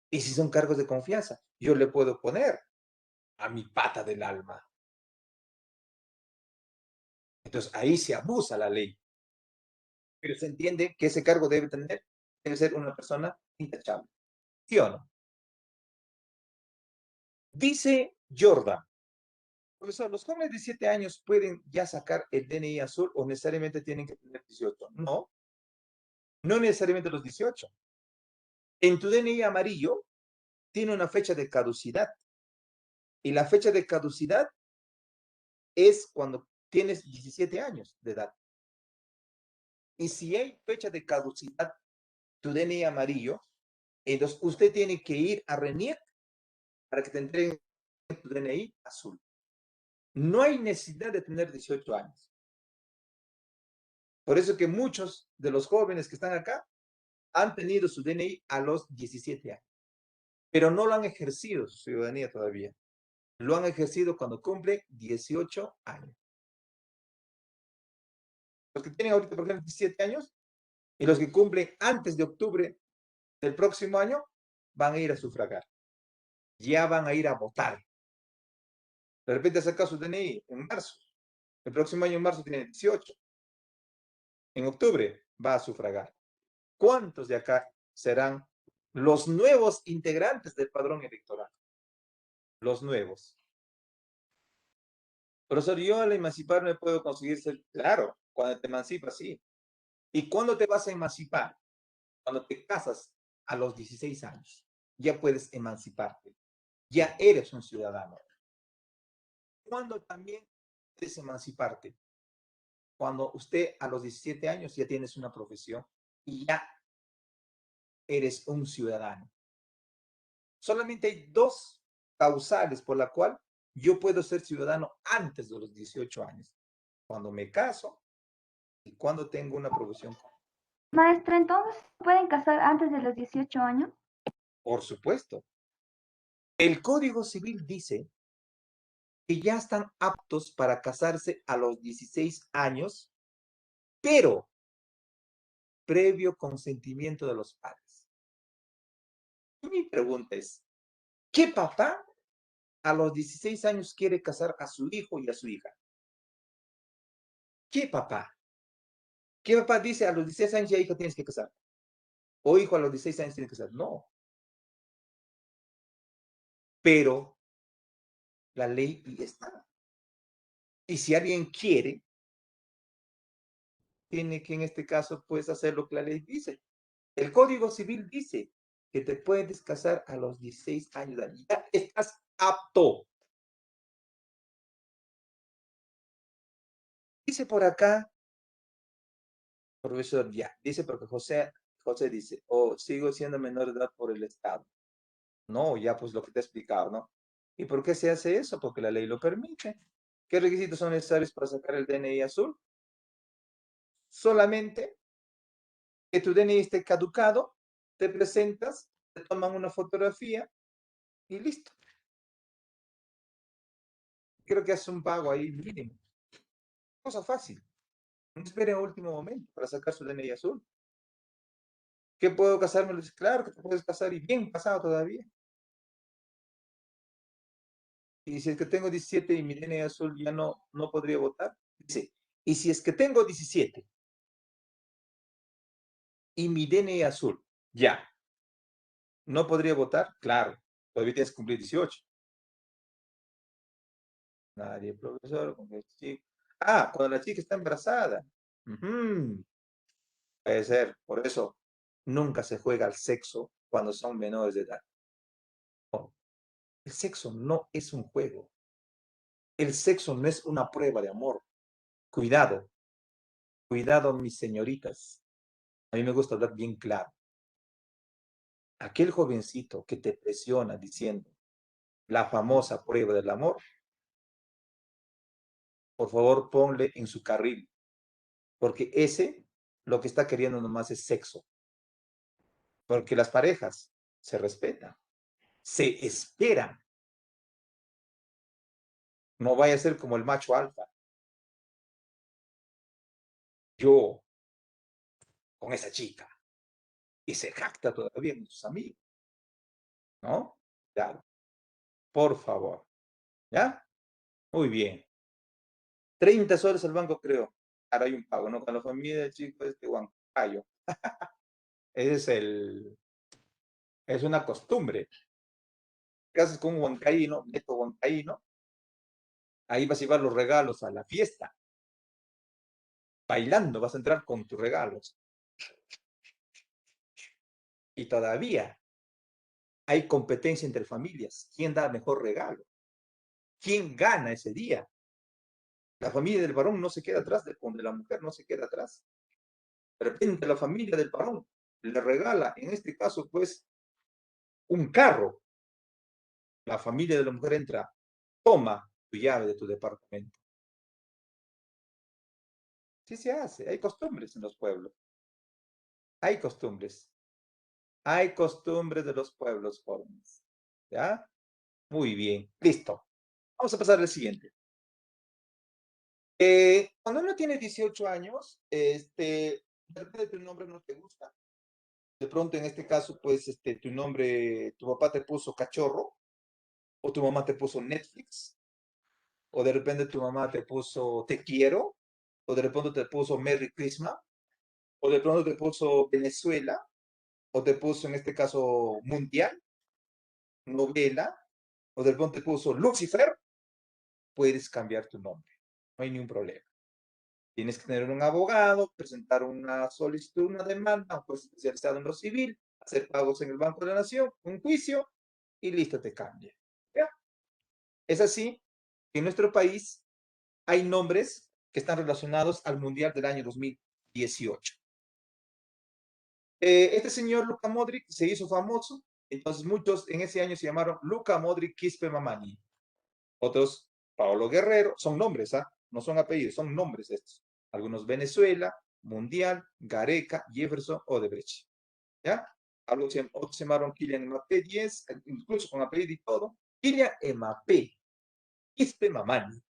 Y si son cargos de confianza, yo le puedo poner a mi pata del alma. Entonces ahí se abusa la ley. Pero se entiende que ese cargo debe ser una persona intachable. ¿Sí o no? Dice Jordan, profesor, ¿los jóvenes de 17 años pueden ya sacar el DNI azul o necesariamente tienen que tener 18? No, no necesariamente los 18. En tu DNI amarillo tiene una fecha de caducidad. Y la fecha de caducidad es cuando tienes 17 años de edad. Y si hay fecha de caducidad, tu DNI amarillo, entonces usted tiene que ir a RENIEC para que te entreguen tu DNI azul. No hay necesidad de tener 18 años. Por eso que muchos de los jóvenes que están acá han tenido su DNI a los 17 años, pero no lo han ejercido su ciudadanía todavía. Lo han ejercido cuando cumple 18 años. Los que tienen ahorita, por ejemplo, 17 años y los que cumplen antes de octubre del próximo año van a ir a sufragar. Ya van a ir a votar. De repente saca su DNI en marzo. El próximo año en marzo tiene 18. En octubre va a sufragar. ¿Cuántos de acá serán los nuevos integrantes del padrón electoral? Los nuevos. Profesor, yo al emanciparme puedo conseguirse, claro, cuando te emancipas, sí. ¿Y cuándo te vas a emancipar? Cuando te casas a los 16 años. Ya puedes emanciparte. Ya eres un ciudadano. ¿Cuándo también puedes emanciparte? Cuando usted a los 17 años ya tienes una profesión y ya eres un ciudadano. Solamente hay dos causales por la cual yo puedo ser ciudadano antes de los 18 años. Cuando me caso y cuando tengo una profesión. Maestra, ¿entonces pueden casar antes de los 18 años? Por supuesto. El Código Civil dice que ya están aptos para casarse a los 16 años, pero previo consentimiento de los padres. Y mi pregunta es, ¿qué papá a los 16 años quiere casar a su hijo y a su hija? ¿Qué papá? ¿Qué papá dice a los 16 años ya hijo tienes que casar? O hijo a los 16 años tienes que casar. No. Pero la ley está. Y si alguien quiere, tiene que en este caso pues hacer lo que la ley dice. El Código Civil dice que te puedes casar a los 16 años de edad. Ya estás apto. Dice por acá, profesor, ya, dice porque José dice, sigo siendo menor de edad por el Estado. No, ya pues lo que te he explicado, ¿no? ¿Y por qué se hace eso? Porque la ley lo permite. ¿Qué requisitos son necesarios para sacar el DNI azul? Solamente que tu DNI esté caducado, te presentas, te toman una fotografía y listo. Creo que hace un pago ahí mínimo. Cosa fácil. No espere a último momento para sacar su DNI azul. ¿Qué puedo casarme? Claro que te puedes casar y bien pasado todavía. Y si es que tengo 17 y mi DNI azul ya no podría votar. Dice, y si es que tengo 17 y mi DNI azul ya no podría votar, claro, todavía tienes que cumplir 18. Nadie, profesor, con el chico. Cuando la chica está embarazada. Puede ser. Por eso nunca se juega al sexo cuando son menores de edad. No, el sexo no es un juego. El sexo no es una prueba de amor. Cuidado, cuidado, mis señoritas. A mí me gusta hablar bien claro. Aquel jovencito que te presiona diciendo la famosa prueba del amor, por favor ponle en su carril, porque ese lo que está queriendo nomás es sexo, porque las parejas se respetan, se esperan. No vaya a ser como el macho alfa. Yo con esa chica y se jacta todavía en sus amigos, ¿no? Claro, por favor, ¿ya? Muy bien. 30 soles al banco, creo. Ahora hay un pago, ¿no? Con la familia del chico este Huancayo. Es una costumbre. ¿Qué haces con un huancaíno, neto huancaíno? Ahí vas a llevar los regalos a la fiesta. Bailando vas a entrar con tus regalos. Y todavía hay competencia entre familias. ¿Quién da mejor regalo? ¿Quién gana ese día? La familia del varón no se queda atrás, de la mujer no se queda atrás. De repente la familia del varón le regala, en este caso, pues, un carro. La familia de la mujer entra, toma tu llave de tu departamento. Sí se hace, hay costumbres en los pueblos. Hay costumbres. Hay costumbres de los pueblos jóvenes. ¿Ya? Muy bien, listo. Vamos a pasar al siguiente. Cuando uno tiene 18 años, de repente tu nombre no te gusta. De pronto, en este caso, pues, tu nombre, tu papá te puso cachorro, o tu mamá te puso Netflix, o de repente tu mamá te puso te quiero, o de repente te puso Merry Christmas, o de pronto te puso Venezuela, o te puso, en este caso, Mundial, novela, o de pronto te puso Lucifer, puedes cambiar tu nombre. No hay ningún problema. Tienes que tener un abogado, presentar una solicitud, una demanda, un juez especializado en lo civil, hacer pagos en el Banco de la Nación, un juicio y listo, te cambia. ¿Ya? Es así que en nuestro país hay nombres que están relacionados al Mundial del año 2018. Este señor Luka Modric se hizo famoso, entonces muchos en ese año se llamaron Luka Modric Quispe Mamani. Otros, Paolo Guerrero, son nombres, ¿ah? No son apellidos, son nombres estos. Algunos Venezuela, Mundial, Gareca, Jefferson, Odebrecht. ¿Ya? Otros se llamaron Kylian Mbappé 10, incluso con apellido y todo. Kylian Mbappé, Quispe Mamani,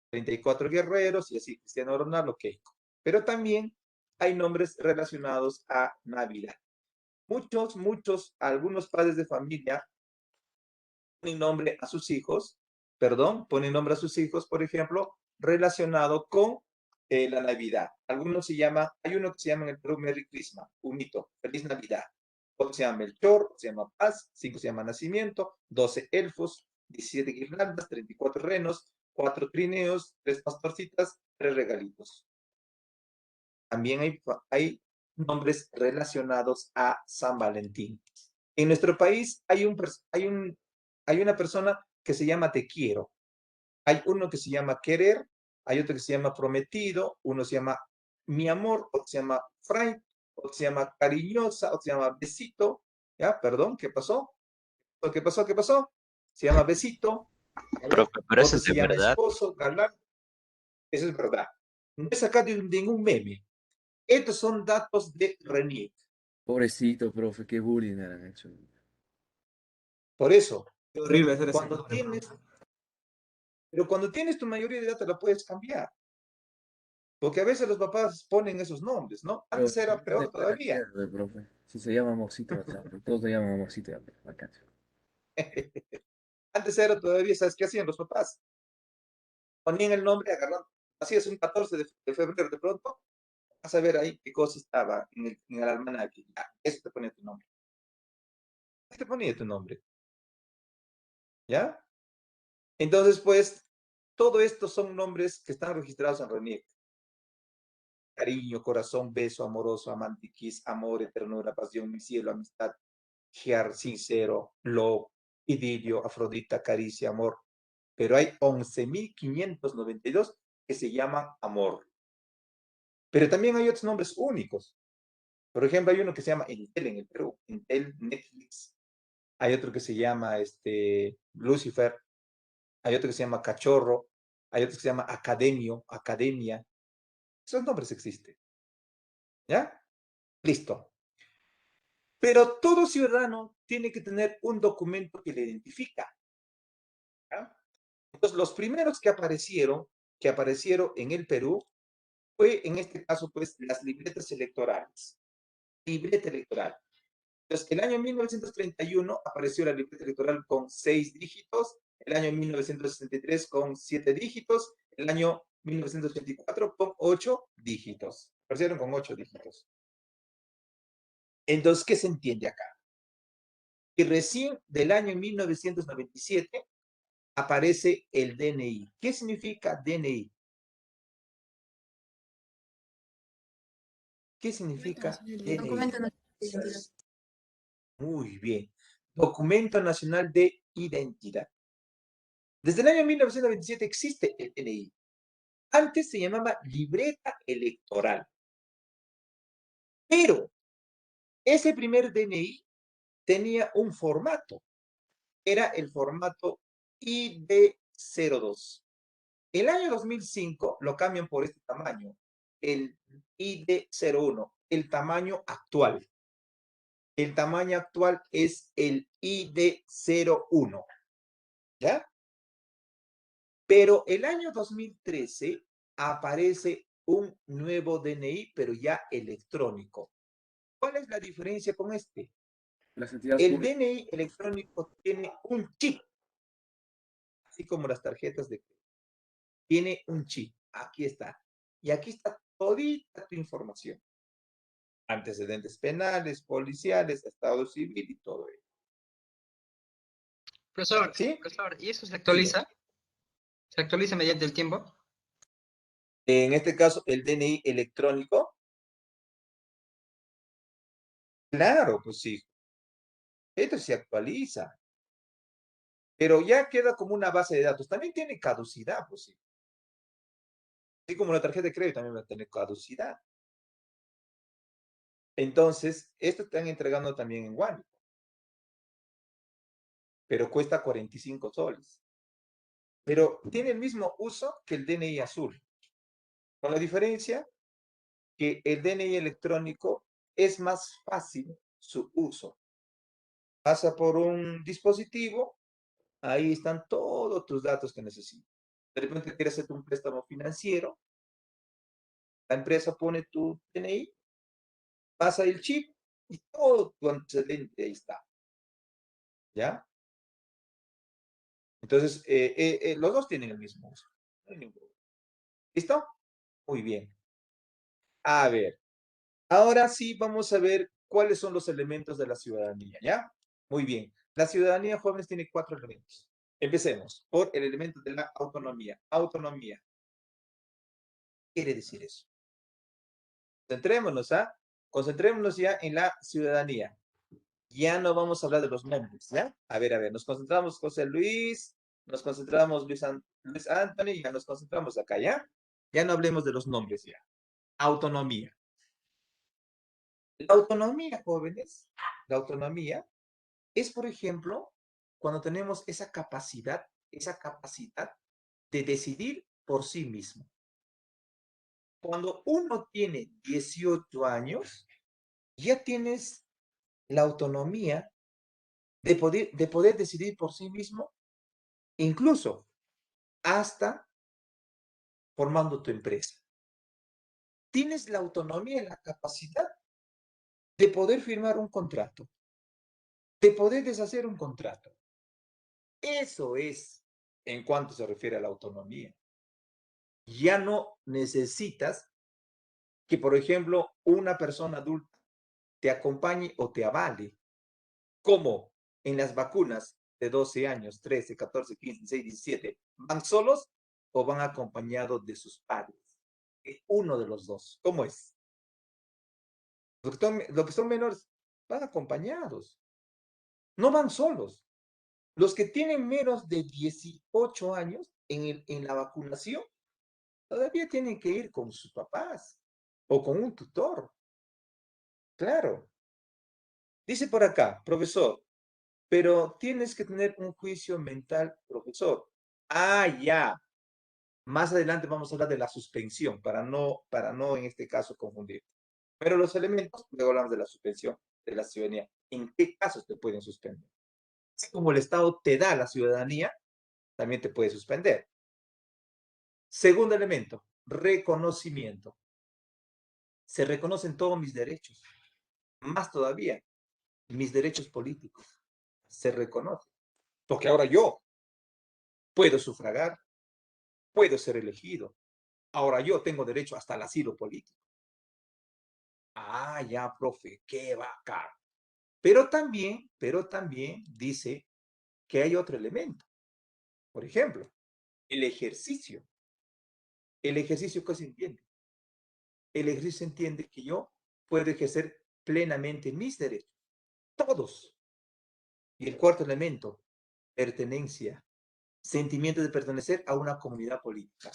34 guerreros y así, Cristiano Ronaldo, Keiko. Pero también hay nombres relacionados a Navidad. Algunos padres de familia ponen nombre a sus hijos, ponen nombre a sus hijos, por ejemplo, relacionado con la Navidad. Hay uno que se llama en el Perú Merry Christmas, un mito, Feliz Navidad. Otro se llama Melchor, otro se llama Paz, 5 se llama Nacimiento, 12 elfos, 17 guirnaldas, 34 renos, 4 trineos, 3 pastorcitas, 3 regalitos. También hay nombres relacionados a San Valentín. En nuestro país hay una persona que se llama Te quiero. Hay uno que se llama Querer, hay otro que se llama Prometido, uno se llama Mi amor, otro se llama Frank, otro se llama Cariñosa, otro se llama Besito. ¿Ya? Perdón, ¿qué pasó? ¿Qué pasó? ¿Qué pasó? Se llama Besito. Profe, pero eso Otro es se de llama verdad. Esposo, Galán. Eso es verdad. No es acá de ningún meme. Estos son datos de RENIEC. Pobrecito, profe, qué bullying le han hecho. Por eso, Qué horrible hacer ese cuando nombre, profe. cuando tienes tu mayoría de edad te la puedes cambiar. Porque a veces los papás ponen esos nombres, ¿no? Pero Antes era de peor buena todavía. mierda, profe. Si se llama Amorcito, todos se llaman Amorcito, la canción. Antes era todavía, ¿sabes qué hacían los papás? Ponían el nombre, agarrando, hacías un 14 de febrero de pronto, vas a ver ahí qué cosa estaba en el almanaque. Ya, eso te ponía tu nombre. Te ponía tu nombre, ¿ya? Entonces, pues, todo esto son nombres que están registrados en RENIEC. cariño, corazón, beso, amoroso, amante, kiss, amor, ternura, pasión, mi cielo, amistad, giar, sincero, love, idilio, afrodita, caricia, amor. Pero hay 11.592 que se llaman amor. Pero también hay otros nombres únicos. Por ejemplo, hay uno que se llama Entel en el Perú, Entel, Netflix. Hay otro que se llama Lucifer. Hay otro que se llama Cachorro. Hay otro que se llama Academio, Academia. Esos nombres existen. ¿Ya? Listo. Pero todo ciudadano tiene que tener un documento que le identifica. ¿Ya? Entonces, los primeros que aparecieron en el Perú, fue en este caso, pues, las libretas electorales. Libreta electoral. Entonces, el año 1931 apareció la libreta electoral con 6 dígitos, el año 1963 con 7 dígitos, el año 1984 con 8 dígitos. Aparecieron con 8 dígitos. Entonces, ¿qué se entiende acá? Que recién del año 1997 aparece el DNI. ¿Qué significa DNI? ¿Qué significa DNI? Documento nacional de identidad. Muy bien. Documento Nacional de Identidad. Desde el año 1927 existe el DNI. Antes se llamaba libreta electoral. Pero ese primer DNI tenía un formato. Era el formato ID02. El año 2005 lo cambian por este tamaño, el ID01, el tamaño actual. El tamaño actual es el ID01. ¿Ya? Pero el año 2013 aparece un nuevo DNI, pero ya electrónico. ¿Cuál es la diferencia con este? Las entidades El públicas. DNI electrónico tiene un chip, así como las tarjetas de crédito. Tiene un chip. Aquí está. Y aquí está todita tu información. Antecedentes penales, policiales, estado civil y todo ello. Profesor, ¿Sí? profesor, ¿y eso se actualiza? ¿Se actualiza mediante el tiempo? En este caso, el DNI electrónico. Claro, pues sí. Esto se actualiza. Pero ya queda como una base de datos. También tiene caducidad, pues sí. Así como la tarjeta de crédito también va a tener caducidad. Entonces, esto están entregando también en One, pero cuesta 45 soles. Pero tiene el mismo uso que el DNI azul, con la diferencia que el DNI electrónico es más fácil su uso. Pasa por un dispositivo, ahí están todos tus datos que necesitas. De repente quieres hacer un préstamo financiero, la empresa pone tu DNI, pasa el chip y todo tu antecedente ahí está. ¿Ya? Entonces, los dos tienen el mismo uso. No hay ningún problema. ¿Listo? Muy bien. A ver, ahora sí vamos a ver cuáles son los elementos de la ciudadanía, ¿ya? Muy bien. La ciudadanía, jóvenes, tiene 4 elementos. Empecemos por el elemento de la autonomía. Autonomía. ¿Qué quiere decir eso? Concentrémonos, ¿ah? Concentrémonos ya en la ciudadanía. Ya no vamos a hablar de los nombres, ¿ya? A ver, nos concentramos José Luis, nos concentramos Luis Anthony, ya nos concentramos acá, ¿ya? Ya no hablemos de los nombres ya. Autonomía. La autonomía, jóvenes, la autonomía es, por ejemplo, cuando tenemos esa capacidad de decidir por sí mismo. Cuando uno tiene 18 años, ya tienes la autonomía de poder decidir por sí mismo, incluso hasta formando tu empresa. Tienes la autonomía y la capacidad de poder firmar un contrato, de poder deshacer un contrato. Eso es en cuanto se refiere a la autonomía. Ya no necesitas que, por ejemplo, una persona adulta te acompañe o te avale, como en las vacunas de 12 años, 13, 14, 15, 16, 17, ¿van solos o van acompañados de sus padres? uno de los dos. ¿Cómo es? Los que son menores van acompañados, no van solos. Los que tienen menos de 18 años en la vacunación, todavía tienen que ir con sus papás o con un tutor. Claro. Dice por acá, profesor, pero tienes que tener un juicio mental, profesor. Ah, ya. Más adelante vamos a hablar de la suspensión, para no en este caso confundir. Pero los elementos, luego hablamos de la suspensión de la ciudadanía. ¿En qué casos te pueden suspender? Así como el Estado te da la ciudadanía, también te puede suspender. Segundo elemento, reconocimiento. Se reconocen todos mis derechos. Más todavía, mis derechos políticos se reconocen. Porque ahora yo puedo sufragar, puedo ser elegido. Ahora yo tengo derecho hasta al asilo político. Ah, ya, profe, qué bacán. Pero también dice que hay otro elemento. Por ejemplo, el ejercicio. ¿El ejercicio qué se entiende? El ejercicio entiende que yo puedo ejercer plenamente mis derechos. Todos. Y el cuarto elemento, pertenencia. Sentimiento de pertenecer a una comunidad política.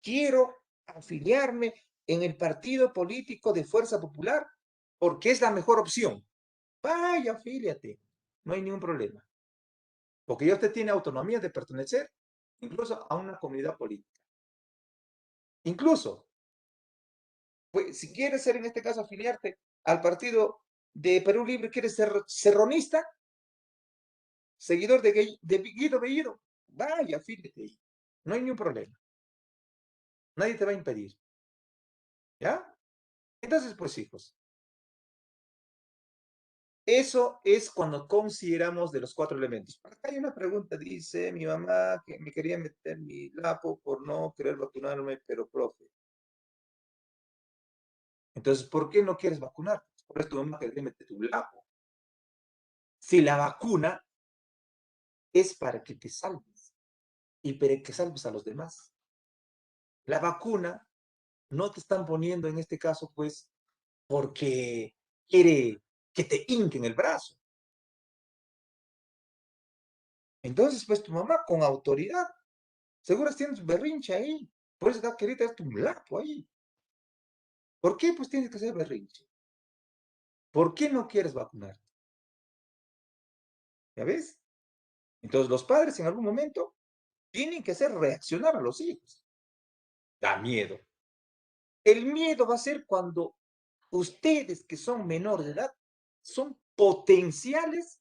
Quiero afiliarme en el partido político de Fuerza Popular porque es la mejor opción. Vaya, afíliate. No hay ningún problema. Porque ya usted tiene autonomía de pertenecer incluso a una comunidad política. Incluso, pues, si quieres ser en este caso afiliarte al partido de Perú Libre, quieres ser serronista, seguidor de Guido Bellido, vaya, afíliate ahí. No hay ningún problema. Nadie te va a impedir. ¿Ya? Entonces, pues, hijos, eso es cuando consideramos de los 4 elementos. Acá hay una pregunta, dice mi mamá que me quería meter mi lapo por no querer vacunarme, pero profe. Entonces, ¿por qué no quieres vacunarte? Por eso tu mamá quería meter tu lapo. Si la vacuna es para que te salves y para que salves a los demás. La vacuna no te están poniendo en este caso, pues, porque quiere que te hinquen el brazo. Entonces, pues, tu mamá con autoridad, seguro tienes un berrinche ahí. Por eso está queriendo darte un lapo ahí. ¿Por qué? Pues tienes que hacer berrinche. ¿Por qué no quieres vacunarte? ¿Ya ves? Entonces, los padres en algún momento tienen que hacer reaccionar a los hijos. Da miedo. El miedo va a ser cuando ustedes que son menores de edad son potenciales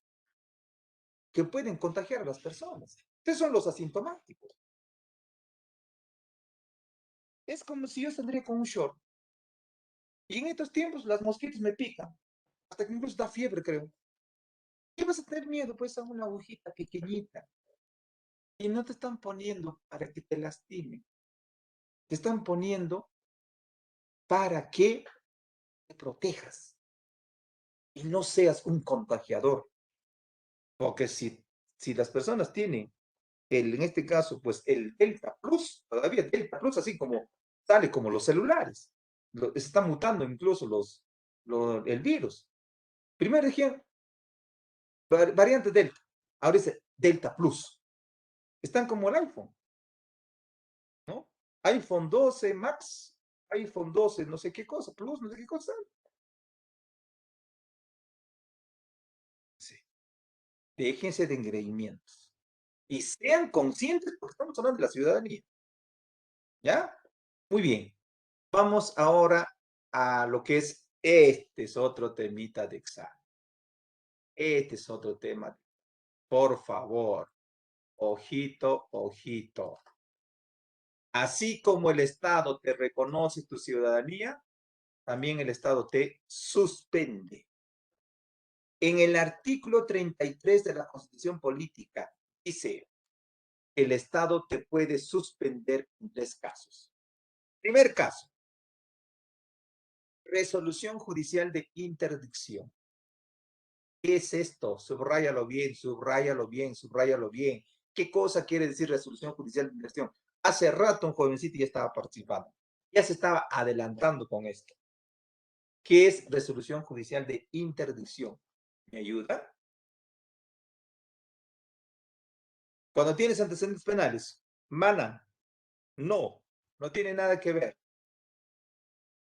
que pueden contagiar a las personas. Ustedes son los asintomáticos. Es como si yo saldría con un short y en estos tiempos las mosquitos me pican, hasta que incluso da fiebre, creo. ¿Qué vas a tener miedo? Pues a una agujita pequeñita. Y no te están poniendo para que te lastimen. Te están poniendo para que te protejas y no seas un contagiador. Porque si las personas tienen en este caso, pues el Delta Plus, todavía Delta Plus, así como sale como los celulares, se está mutando incluso el virus. Primero dijeron variante Delta, ahora dice Delta Plus. Están como el iPhone, ¿no? iPhone 12 Max, iPhone 12 no sé qué cosa, Plus, no sé qué cosa. Sí. Déjense de engreimientos y sean conscientes porque estamos hablando de la ciudadanía. ¿Ya? Muy bien. Vamos ahora a lo que este es otro temita de examen. Este es otro tema. Por favor, ojito, ojito. Así como el Estado te reconoce tu ciudadanía, también el Estado te suspende. En el artículo 33 de la Constitución Política dice, el Estado te puede suspender en 3 casos. Primer caso, resolución judicial de interdicción. ¿Qué es esto? Subráyalo bien, subráyalo bien, subráyalo bien. ¿Qué cosa quiere decir resolución judicial de interdicción? Hace rato un jovencito ya estaba participando. Ya se estaba adelantando con esto. ¿Qué es resolución judicial de interdicción? ¿Me ayuda? Cuando tienes antecedentes penales, mana, no tiene nada que ver.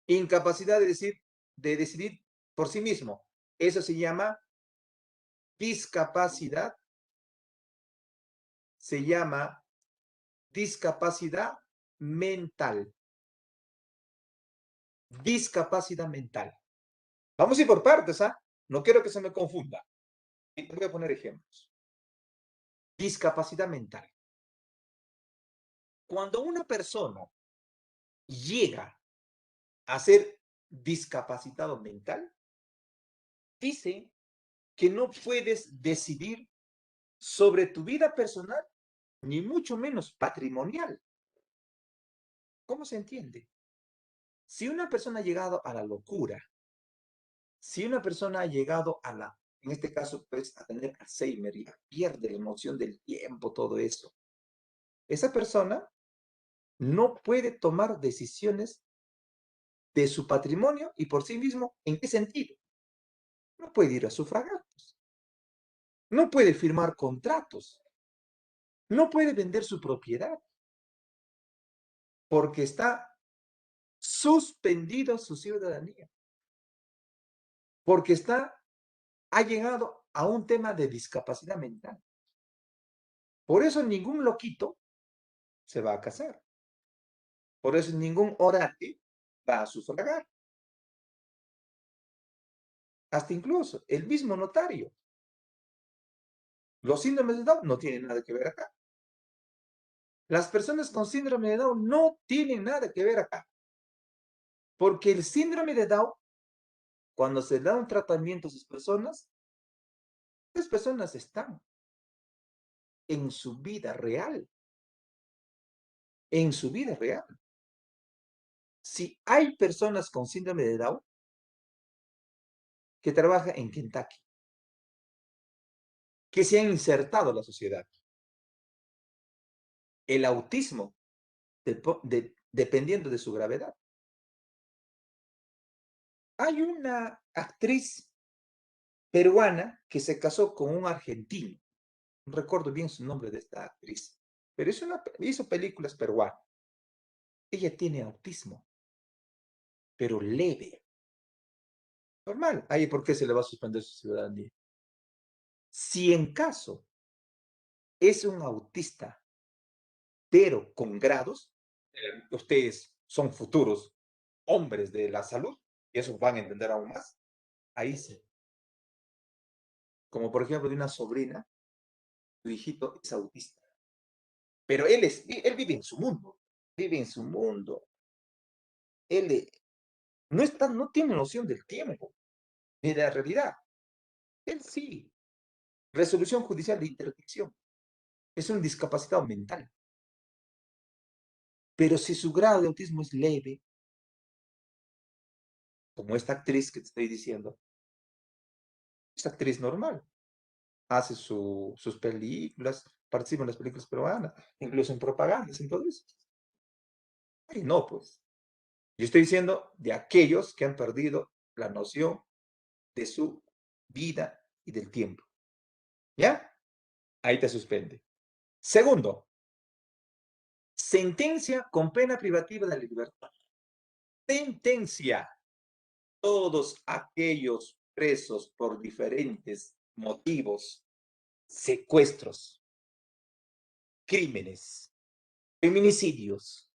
Incapacidad de decidir por sí mismo. Eso se llama discapacidad. Se llama discapacidad mental. Discapacidad mental. Vamos a ir por partes, ¿ah? No quiero que se me confunda. Y te voy a poner ejemplos. Discapacidad mental. Cuando una persona llega a ser discapacitado mental, dice que no puedes decidir sobre tu vida personal, ni mucho menos patrimonial. ¿Cómo se entiende? Si una persona ha llegado a la locura, si una persona ha llegado a en este caso, pues, a tener Alzheimer, ya pierde la noción del tiempo, todo eso, esa persona no puede tomar decisiones de su patrimonio y por sí mismo. ¿En qué sentido? No puede ir a sufragar, no puede firmar contratos, no puede vender su propiedad, porque está suspendido su ciudadanía, porque ha llegado a un tema de discapacidad mental. Por eso ningún loquito se va a casar. Por eso ningún orate va a sufragar. Hasta incluso el mismo notario. Los síndromes de Down no tienen nada que ver acá. Las personas con síndrome de Down no tienen nada que ver acá. Porque el síndrome de Down, cuando se da un tratamiento a esas personas están en su vida real. En su vida real. Si hay personas con síndrome de Down que trabajan en Kentucky, que se han insertado a la sociedad, el autismo, dependiendo de su gravedad. Hay una actriz peruana que se casó con un argentino. No recuerdo bien su nombre de esta actriz, pero hizo películas peruanas. Ella tiene autismo, pero leve. Normal. Ahí, ¿por qué se le va a suspender su ciudadanía? Si en caso es un autista, pero con grados, ustedes son futuros hombres de la salud, y eso van a entender aún más, ahí sí. Como por ejemplo de una sobrina, su hijito es autista, pero él vive en su mundo, él no tiene noción del tiempo, ni de la realidad. Él sí, resolución judicial de interdicción, es un discapacitado mental. Pero si su grado de autismo es leve, como esta actriz que te estoy diciendo, es actriz normal, hace sus películas, participa en las películas peruanas, incluso en propagandas, en todo eso. Y no, pues. Yo estoy diciendo de aquellos que han perdido la noción de su vida y del tiempo. ¿Ya? Ahí te suspende. Segundo, sentencia con pena privativa de la libertad. Sentencia. Todos aquellos presos por diferentes motivos, secuestros, crímenes, feminicidios,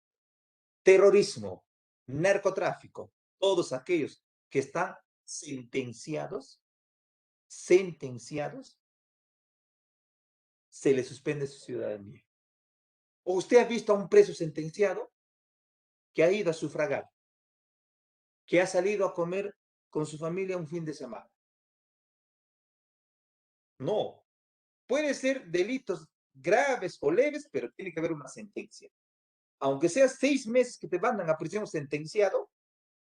terrorismo, narcotráfico, todos aquellos que están sentenciados, se le suspende su ciudadanía. ¿O usted ha visto a un preso sentenciado que ha ido a sufragar, que ha salido a comer con su familia un fin de semana? No. Puede ser delitos graves o leves, pero tiene que haber una sentencia. Aunque sea 6 meses que te mandan a prisión sentenciado,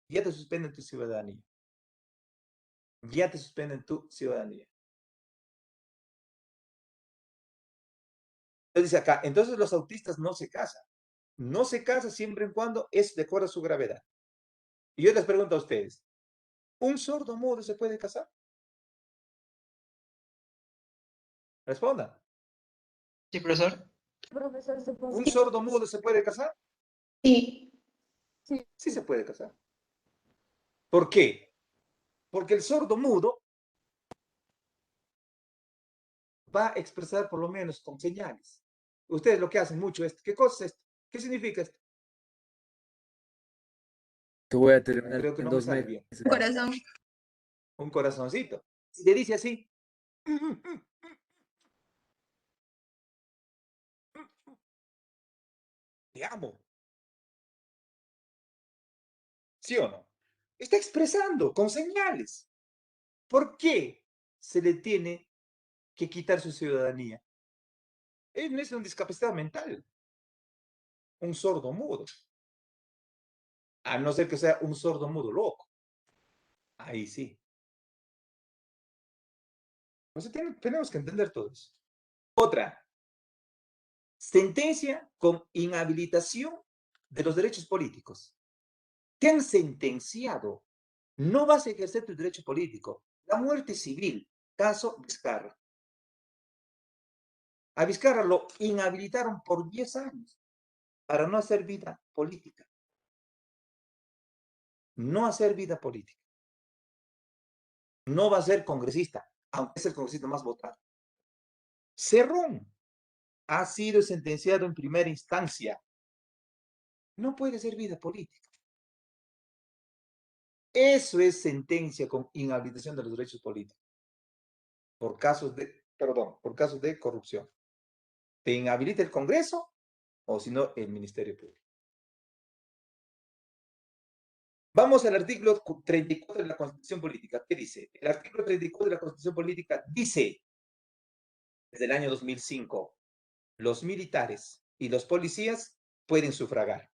ya te suspenden tu ciudadanía. Ya te suspenden tu ciudadanía. Entonces dice acá, entonces los autistas no se casan. no se casa siempre y cuando es de acuerdo a su gravedad. Y yo les pregunto a ustedes, ¿un sordo mudo se puede casar? Respondan. Sí, profesor. Profesor, ¿Un sordo mudo se puede casar? sí. Sí se puede casar. ¿Por qué? Porque el sordo mudo va a expresar por lo menos con señales. Ustedes lo que hacen mucho es, ¿qué cosa es esto? ¿Qué significa esto? Te voy a terminar Creo que en no me 2 sale meses. bien. Corazón. Un corazoncito. Si le dice así, te amo. ¿Sí o no? Está expresando con señales. ¿Por qué se le tiene que quitar su ciudadanía? Él no es un discapacitado mental, un sordo mudo. A no ser que sea un sordo mudo loco. Ahí sí. Tenemos que entender todo eso. Otra, sentencia con inhabilitación de los derechos políticos. Te han sentenciado. No vas a ejercer tu derecho político. La muerte civil, caso Vizcarra. A Vizcarra lo inhabilitaron por 10 años para no hacer vida política. No hacer vida política. No va a ser congresista, aunque es el congresista más votado. Cerrón ha sido sentenciado en primera instancia. No puede ser vida política. Eso es sentencia con inhabilitación de los derechos políticos. Por casos de corrupción. Te inhabilita el Congreso o si no, el Ministerio Público. Vamos al artículo 34 de la Constitución Política. ¿Qué dice? El artículo 34 de la Constitución Política dice, desde el año 2005, los militares y los policías pueden sufragar.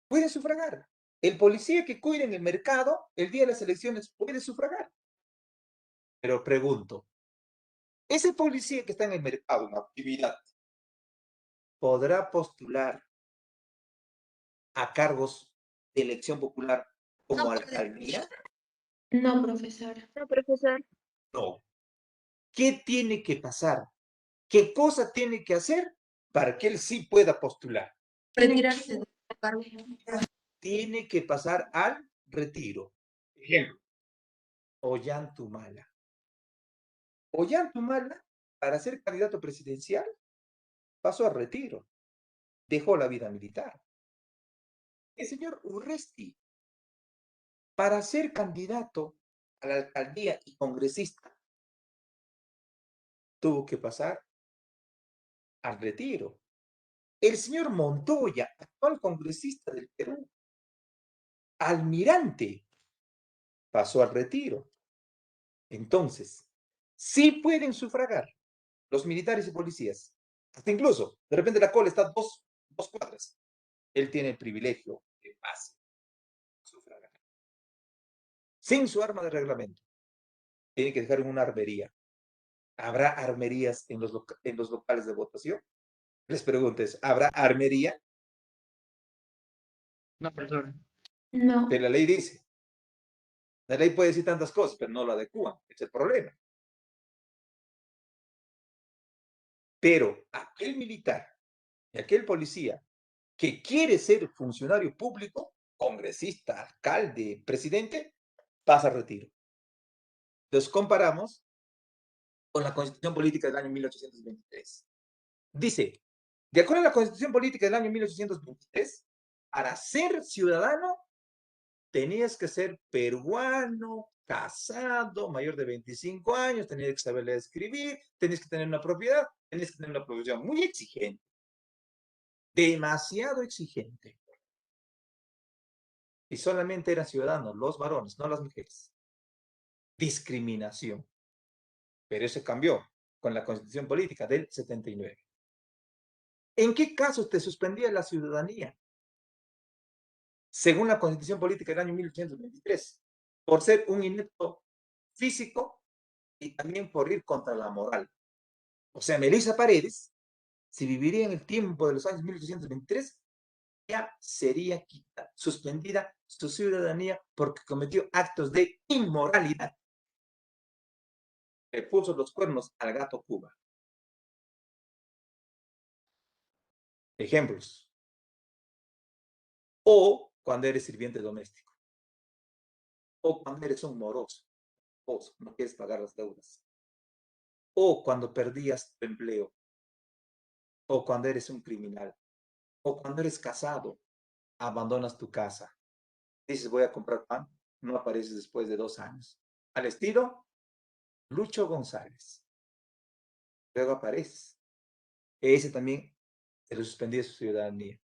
Pueden sufragar. El policía que cuida en el mercado, el día de las elecciones, puede sufragar. Pero pregunto, ese policía que está en el mercado, en actividad, ¿podrá postular a cargos de elección popular como No, alcaldía? no, profesor. No, profesor. No. ¿Qué tiene que pasar? ¿Qué cosa tiene que hacer para que él sí pueda postular? Retirarse del cargo. Tiene que pasar al retiro. Ejemplo, Ollantumala. Ollantumala, para ser candidato presidencial, pasó al retiro. Dejó la vida militar. El señor Urresti, para ser candidato a la alcaldía y congresista, tuvo que pasar al retiro. El señor Montoya, actual congresista del Perú, almirante, pasó al retiro. Entonces, sí pueden sufragar los militares y policías. Hasta incluso, de repente la cola está dos cuadras. Él tiene el privilegio de pase sufragar. Sin su arma de reglamento. Tiene que dejar en una armería. ¿Habrá armerías en los locales de votación? Les pregunto, ¿habrá armería? No, profesor. No. Pero la ley dice. La ley puede decir tantas cosas, pero no la adecúan. Ese es el problema. Pero aquel militar y aquel policía que quiere ser funcionario público, congresista, alcalde, presidente, pasa a retiro. Entonces comparamos con la Constitución Política del año 1823. Dice, de acuerdo a la Constitución Política del año 1823, para ser ciudadano tenías que ser peruano, casado, mayor de 25 años, tenías que saber leer, escribir, tenías que tener una propiedad, tenías que tener una profesión muy exigente, demasiado exigente. Y solamente eran ciudadanos los varones, no las mujeres. Discriminación. Pero eso cambió con la Constitución Política del 79. ¿En qué casos te suspendía la ciudadanía? Según la Constitución Política del año 1823, por ser un inepto físico y también por ir contra la moral. O sea, Melissa Paredes si viviría en el tiempo de los años 1823, ya sería suspendida su ciudadanía porque cometió actos de inmoralidad. Le puso los cuernos al gato Cuba. Ejemplos. O cuando eres sirviente doméstico. O cuando eres un moroso. O no quieres pagar las deudas. O cuando perdías tu empleo. O cuando eres un criminal. O cuando eres casado, abandonas tu casa. Dices, voy a comprar pan. No apareces después de 2 años. Al estilo Lucho González. Luego apareces. Ese también se le suspendía su ciudadanía.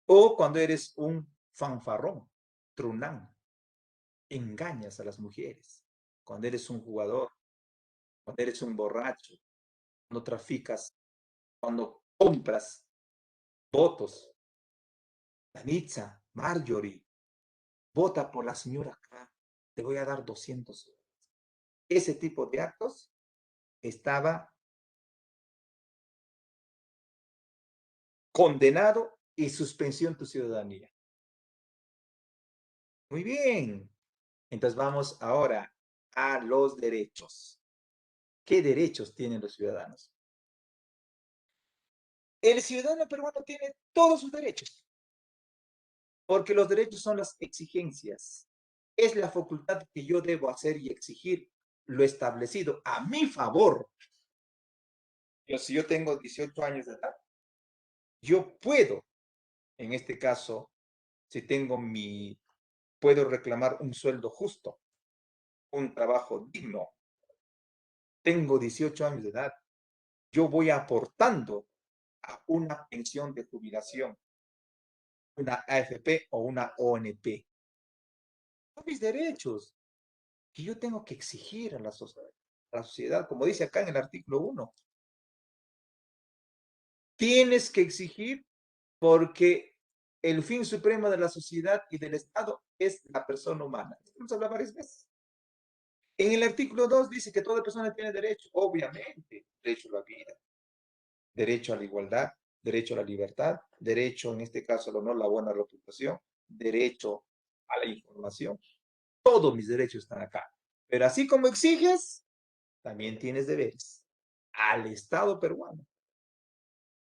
O cuando eres un fanfarrón, trunán, engañas a las mujeres. Cuando eres un jugador, cuando eres un borracho, cuando traficas, cuando compras votos. Danitza, Marjorie, vota por la señora K, te voy a dar 200 euros. Ese tipo de actos estaba condenado y suspensión tu ciudadanía. Muy bien. Entonces vamos ahora a los derechos. ¿Qué derechos tienen los ciudadanos? El ciudadano peruano tiene todos sus derechos, porque los derechos son las exigencias. Es la facultad que yo debo hacer y exigir lo establecido a mi favor. Si yo tengo 18 años de edad, yo puedo, en este caso, si tengo puedo reclamar un sueldo justo, un trabajo digno. Tengo 18 años de edad. Yo voy aportando a una pensión de jubilación, una AFP o una ONP. Son mis derechos que yo tengo que exigir a la sociedad, como dice acá en el artículo 1. Tienes que exigir porque el fin supremo de la sociedad y del Estado es la persona humana. Hemos hablado varias veces. En el artículo 2 dice que toda persona tiene derecho, obviamente, derecho a la vida, derecho a la igualdad, derecho a la libertad, derecho, en este caso, al honor, la buena reputación, derecho a la información. Todos mis derechos están acá. Pero así como exiges, también tienes deberes al Estado peruano.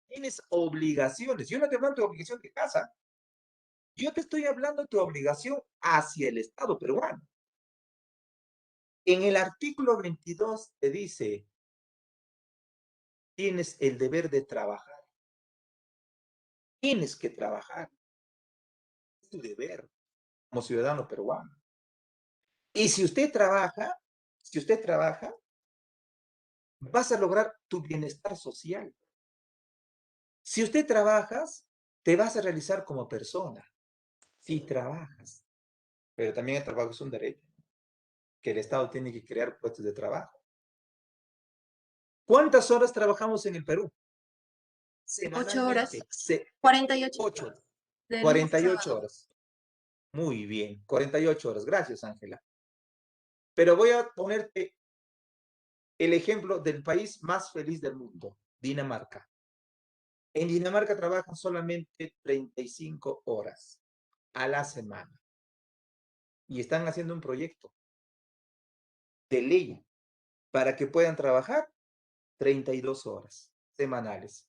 Tienes obligaciones. Yo no te hablo de tu obligación de casa. Yo te estoy hablando de tu obligación hacia el Estado peruano. En el artículo 22 te dice, tienes el deber de trabajar. Tienes que trabajar. Es tu deber como ciudadano peruano. Y si usted trabaja, vas a lograr tu bienestar social. Si usted trabajas, te vas a realizar como persona. Si trabajas. Pero también el trabajo es un derecho, que el Estado tiene que crear puestos de trabajo. ¿Cuántas horas trabajamos en el Perú? 8 horas. Semanalmente. 48. 8. De lunes a 48 sábado. horas. Muy bien, 48 horas. Gracias, Ángela. Pero voy a ponerte el ejemplo del país más feliz del mundo, Dinamarca. En Dinamarca trabajan solamente 35 horas a la semana. Y están haciendo un proyecto de ley para que puedan trabajar 32 horas semanales.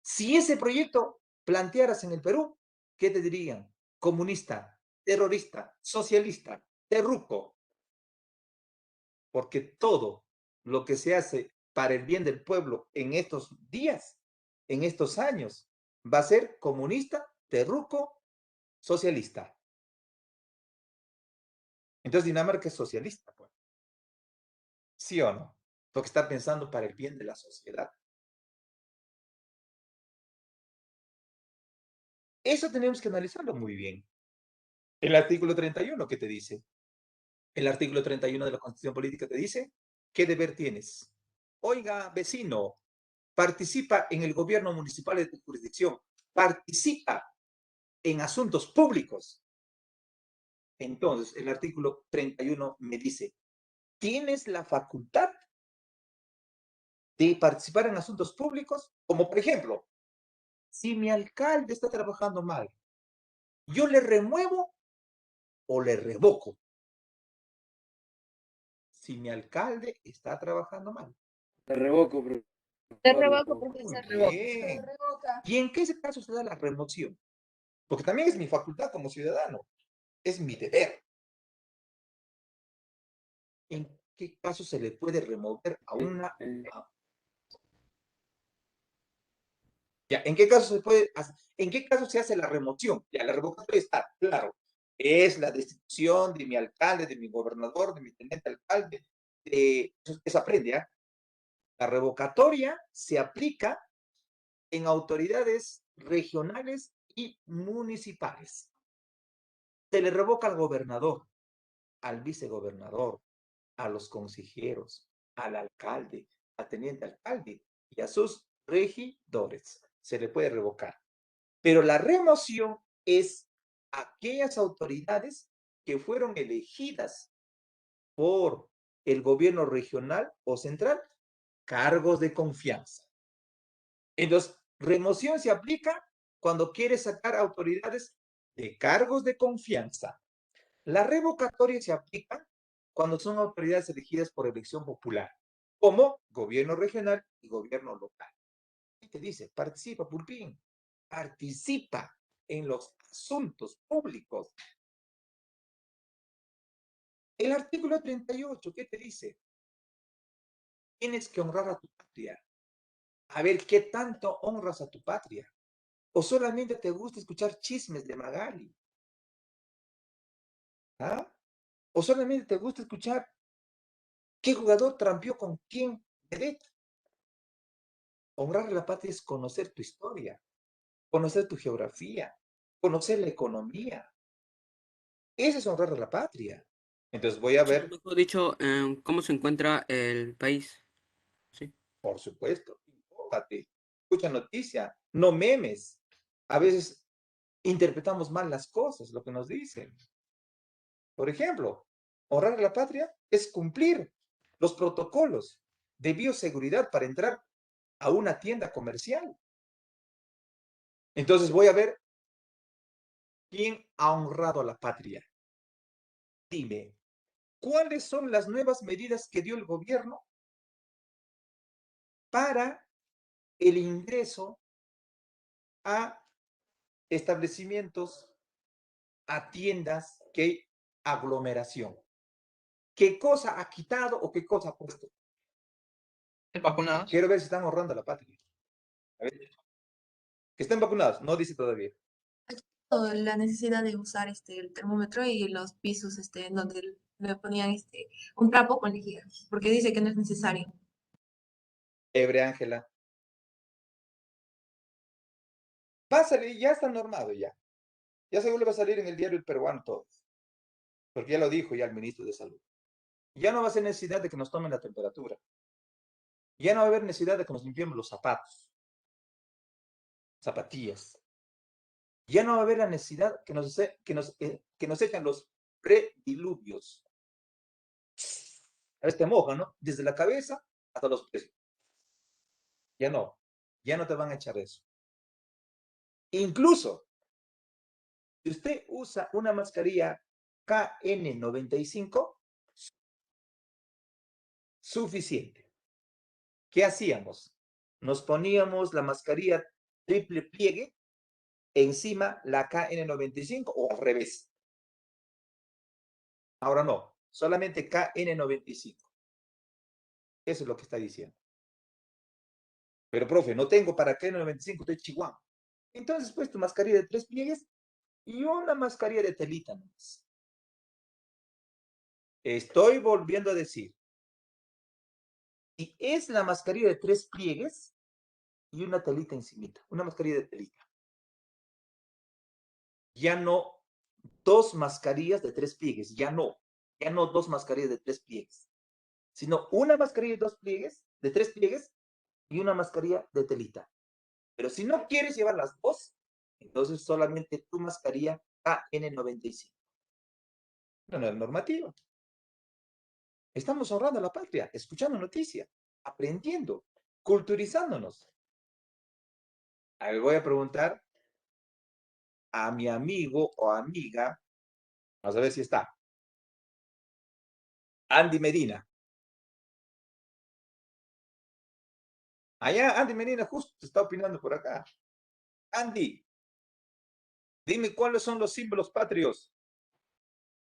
Si ese proyecto plantearas en el Perú, ¿qué te dirían? Comunista, terrorista, socialista, terruco. Porque todo lo que se hace para el bien del pueblo en estos días, en estos años, va a ser comunista, terruco, socialista. Entonces Dinamarca es socialista, pues. ¿Sí o no? Porque está pensando para el bien de la sociedad. Eso tenemos que analizarlo muy bien. El artículo 31, ¿qué te dice? El artículo 31 de la Constitución Política te dice, ¿qué deber tienes? Oiga, vecino, participa en el gobierno municipal de tu jurisdicción, participa en asuntos públicos. Entonces, el artículo 31 me dice, tienes la facultad de participar en asuntos públicos, como por ejemplo, si mi alcalde está trabajando mal, ¿yo le remuevo o le revoco? Si mi alcalde está trabajando mal. Te revoco, bro. Te revoco, Muy profesor. bien. ¿Y en qué caso se da la remoción? Porque también es mi facultad como ciudadano. Es mi deber. ¿En qué caso se le puede remover a una... Ya, ¿en qué caso se puede hacer? ¿En qué caso se hace la remoción? Ya, la revocatoria está, claro. Es la destitución de mi alcalde, de mi gobernador, de mi teniente alcalde. Eso aprende, ¿ah? La revocatoria se aplica en autoridades regionales y municipales. Se le revoca al gobernador, al vicegobernador, a los consejeros, al alcalde, al teniente alcalde y a sus regidores. Se le puede revocar. Pero la remoción es aquellas autoridades que fueron elegidas por el gobierno regional o central, cargos de confianza. Entonces, remoción se aplica cuando quieres sacar autoridades de cargos de confianza. La revocatoria se aplica cuando son autoridades elegidas por elección popular, como gobierno regional y gobierno local. ¿Qué te dice? Participa, Pulpín. Participa en los asuntos públicos. El artículo 38, ¿qué te dice? Tienes que honrar a tu patria. A ver, ¿qué tanto honras a tu patria? ¿O solamente te gusta escuchar chismes de Magali? ¿Ah? ¿O solamente te gusta escuchar qué jugador trampeó con quién? Honrar a la patria es conocer tu historia, conocer tu geografía, conocer la economía. Ese es honrar a la patria. Entonces voy a ver. Mejor dicho, cómo se encuentra el país. Sí. Por supuesto, infórmate, escucha noticia, no memes. A veces interpretamos mal las cosas, lo que nos dicen. Por ejemplo, honrar a la patria es cumplir los protocolos de bioseguridad para entrar a una tienda comercial. Entonces voy a ver quién ha honrado a la patria. Dime, ¿cuáles son las nuevas medidas que dio el gobierno para el ingreso a establecimientos, a tiendas que hay aglomeración? ¿Qué cosa ha quitado o qué cosa ha puesto? ¿Vacunados? Quiero ver si están ahorrando a la patria. A ver. Que estén vacunados, no dice todavía. La necesidad de usar el termómetro y los pisos en donde le ponían un trapo con lejía, porque dice que no es necesario. Ebre Ángela. Va a salir, ya está normado ya. Ya seguro va a salir en el diario El Peruano todo. Porque ya lo dijo ya el ministro de Salud. Ya no va a ser necesidad de que nos tomen la temperatura. Ya no va a haber necesidad de que nos limpiemos los zapatos, zapatillas. Ya no va a haber la necesidad que nos echan los prediluvios. A veces te mojan, ¿no? Desde la cabeza hasta los pies. Ya no te van a echar eso. Incluso, si usted usa una mascarilla KN95, suficiente. ¿Qué hacíamos? Nos poníamos la mascarilla triple pliegue encima la KN95 o al revés. Ahora no, solamente KN95. Eso es lo que está diciendo. Pero, profe, no tengo para KN95, estoy chihuahua. Entonces, pues, tu mascarilla de 3 pliegues y una mascarilla de telita nomás. Estoy volviendo a decir, si es la mascarilla de 3 pliegues y una telita encimita, una mascarilla de telita. Ya no 2 mascarillas de 3 pliegues, ya no 2 mascarillas de 3 pliegues, sino una mascarilla de 2 pliegues, de 3 pliegues y una mascarilla de telita. Pero si no quieres llevar las dos, entonces solamente tu mascarilla KN95. No es normativa. Estamos honrando a la patria, escuchando noticias, aprendiendo. culturizándonos. A ver, voy a preguntar a mi amigo o amiga, vamos a ver si está, Andy Medina. Allá, Andy Medina justo está opinando por acá. Andy, dime cuáles son los símbolos patrios,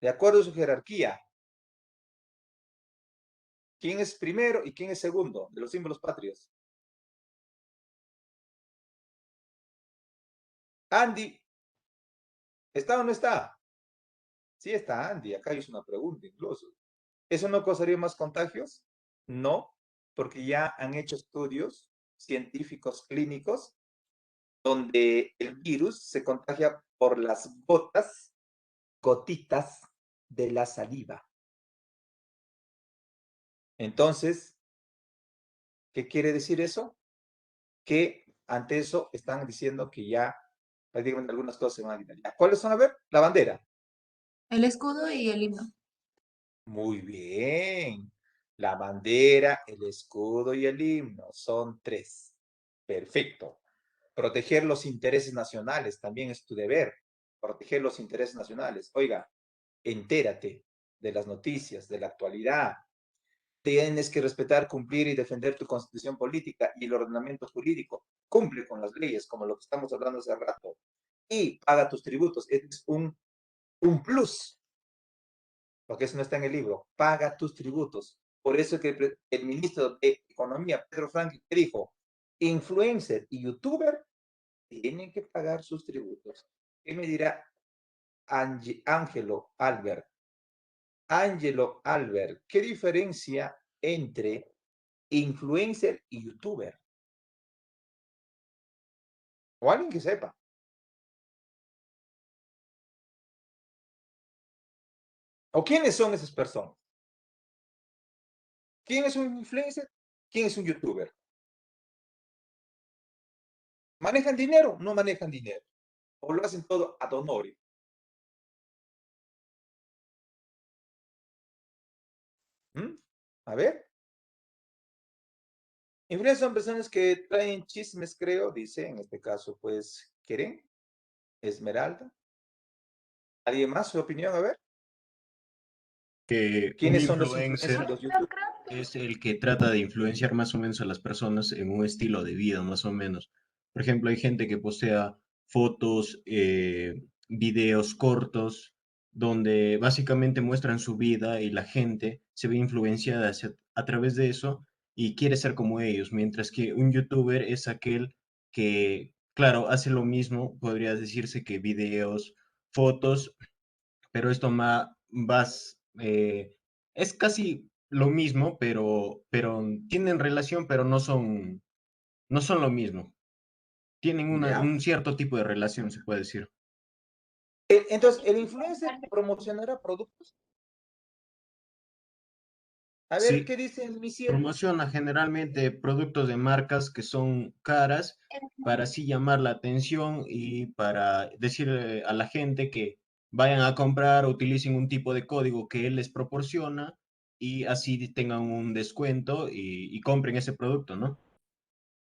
de acuerdo a su jerarquía. ¿Quién es primero y quién es segundo de los símbolos patrios? Andy, ¿está o no está? Sí está Andy, acá hizo una pregunta incluso. ¿Eso no causaría más contagios? No, porque ya han hecho estudios científicos clínicos donde el virus se contagia por las gotitas de la saliva. Entonces, ¿qué quiere decir eso? Que ante eso están diciendo que ya prácticamente algunas cosas se van a quitar. Ya, ¿cuáles son? A ver, la bandera. El escudo y el himno. Muy bien. La bandera, el escudo y el himno son 3. Perfecto. Proteger los intereses nacionales también es tu deber. Proteger los intereses nacionales. Oiga, entérate de las noticias, de la actualidad. Tienes que respetar, cumplir y defender tu constitución política y el ordenamiento jurídico. Cumple con las leyes, como lo que estamos hablando hace rato. Y paga tus tributos. Es un plus, porque eso no está en el libro. Paga tus tributos. Por eso que el ministro de Economía, Pedro Franklin, dijo, influencer y youtuber tienen que pagar sus tributos. ¿Qué me dirá Ángelo Albert? Ángelo Albert, ¿qué diferencia entre influencer y youtuber? O alguien que sepa. ¿O quiénes son esas personas? ¿Quién es un influencer? ¿Quién es un youtuber? ¿Manejan dinero? No manejan dinero. O lo hacen todo ad honorem. ¿Mm? A ver. Influencers son personas que traen chismes, creo, dice, en este caso, pues, Keren, Esmeralda. ¿Alguien más? ¿Su opinión? A ver. Que un ¿Quiénes son los influencers y influencer los Yo youtubers? creo es el que trata de influenciar más o menos a las personas en un estilo de vida, más o menos. Por ejemplo, hay gente que postea fotos, videos cortos, donde básicamente muestran su vida y la gente se ve influenciada a través de eso y quiere ser como ellos, mientras que un youtuber es aquel que, claro, hace lo mismo, podría decirse que videos, fotos, pero esto más, es casi lo mismo, pero tienen relación, pero no son lo mismo. Tienen Ya. un cierto tipo de relación, se puede decir. Entonces, ¿el influencer promocionará productos? A ver, Sí, ¿qué dice mi cielo? promociona generalmente productos de marcas que son caras para así llamar la atención y para decirle a la gente que vayan a comprar, utilicen un tipo de código que él les proporciona y así tengan un descuento y compren ese producto, ¿no?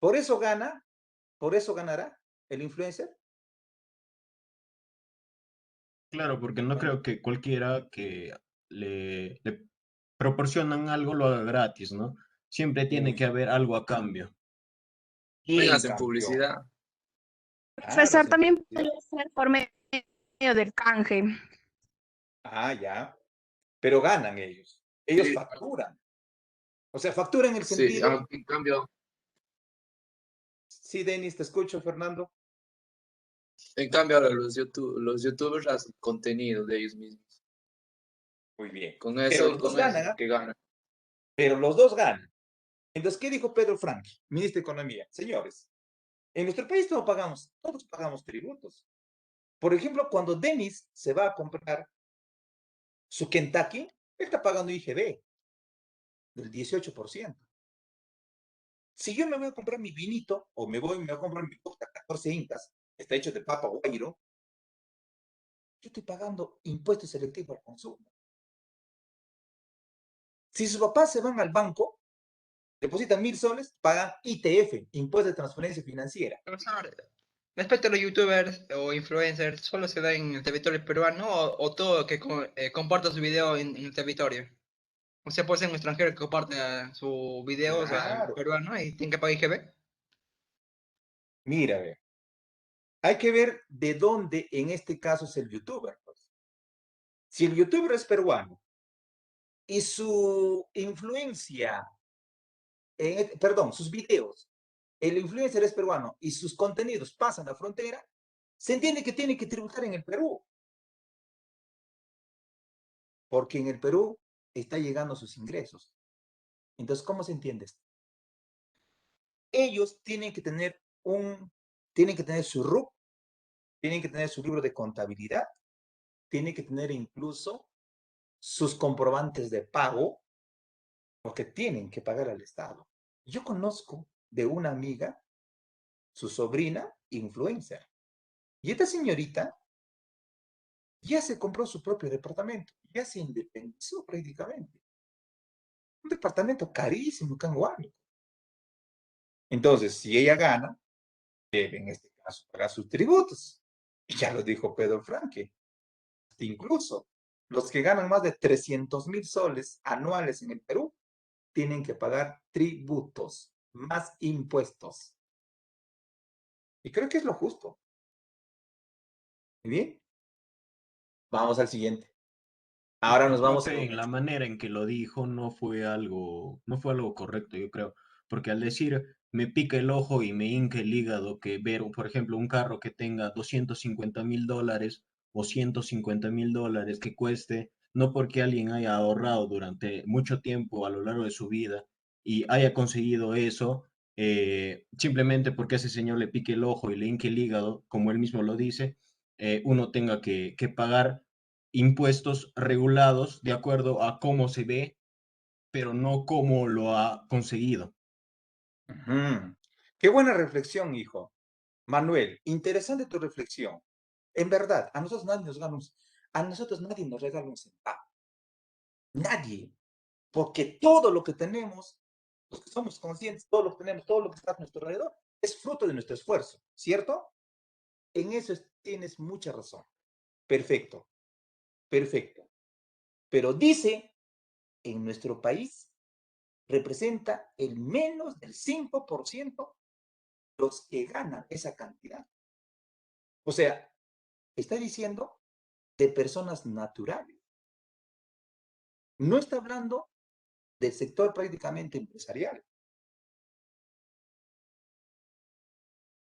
¿Por eso gana? ¿Por eso ganará el influencer? Claro, porque no Bueno, creo que cualquiera que le proporcionan algo lo haga gratis, ¿no? Siempre tiene uy, que haber algo a cambio. Y buen hacen campeón. publicidad. Claro, Profesor, sin también publicidad. podría ser por medio del canje. Ah, ya. Pero ganan ellos. Ellos Sí, facturan. O sea, facturan en el sí, sentido. en cambio, Sí, Denis, te escucho, Fernando. ahora los youtubers hacen contenido de ellos mismos. Muy bien. Pero los dos Con eso ganan, es ¿ah? que ganan. Pero los dos ganan. Entonces, ¿qué dijo Pedro Frank, ministro de Economía? Señores, en nuestro país todos pagamos tributos. Por ejemplo, cuando Denis se va a comprar su Kentucky, él está pagando IGB del 18%. Si yo me voy a comprar mi vinito o me voy a comprar mi vodka 14 incas, está hecho de papa guairo, yo estoy pagando impuesto selectivo al consumo. Si sus papás se van al banco, Depositan 1.000 soles, pagan ITF, Impuesto de Transferencia Financiera. Profesor, respecto a los youtubers o influencers, ¿solo se da en el territorio peruano o todo que comparta su video en el territorio? O sea, puede ser un extranjero que comparte su video, o sea, Claro. peruano y tiene que pagar IGB. Mira, ve, hay que ver de dónde en este caso es el youtuber, pues. Si el youtuber es peruano y su influencia, perdón, sus videos, el influencer es peruano y sus contenidos pasan la frontera, se entiende que tiene que tributar en el Perú, porque en el Perú está llegando sus ingresos. Entonces, ¿cómo se entiende esto? Ellos tienen que tener su RUC, tienen que tener su libro de contabilidad, tienen que tener incluso sus comprobantes de pago, porque tienen que pagar al Estado. Yo conozco de una amiga, su sobrina, influencer, y esta señorita ya se compró su propio departamento, ya se independizó prácticamente. Un departamento carísimo acá en Huánuco. Entonces, si ella gana, debe en este caso pagar sus tributos. Y ya lo dijo Pedro Franque. Incluso los que ganan más de 300.000 soles anuales en el Perú tienen que pagar tributos, más impuestos. Y creo que es lo justo. Muy bien. Vamos al siguiente. Ahora nos vamos a... Profe, en la manera en que lo dijo no fue algo correcto, yo creo, porque al decir me pica el ojo y me hinca el hígado que ver, por ejemplo, un carro que tenga $250.000 o $150.000 que cueste, no porque alguien haya ahorrado durante mucho tiempo a lo largo de su vida y haya conseguido eso, simplemente porque a ese señor le pique el ojo y le hinque el hígado, como él mismo lo dice, uno tenga que pagar impuestos regulados de acuerdo a cómo se ve, pero no cómo lo ha conseguido. Qué buena reflexión, hijo. Manuel, interesante tu reflexión. En verdad, a nosotros nadie nos regala un centavo. Nadie. Porque todo lo que tenemos, los que somos conscientes, todo lo que tenemos, todo lo que está a nuestro alrededor, es fruto de nuestro esfuerzo, ¿cierto? En eso tienes mucha razón. Perfecto, perfecto. Pero dice, en nuestro país representa el menos del 5% los que ganan esa cantidad. O sea, está diciendo de personas naturales. No está hablando del sector prácticamente empresarial.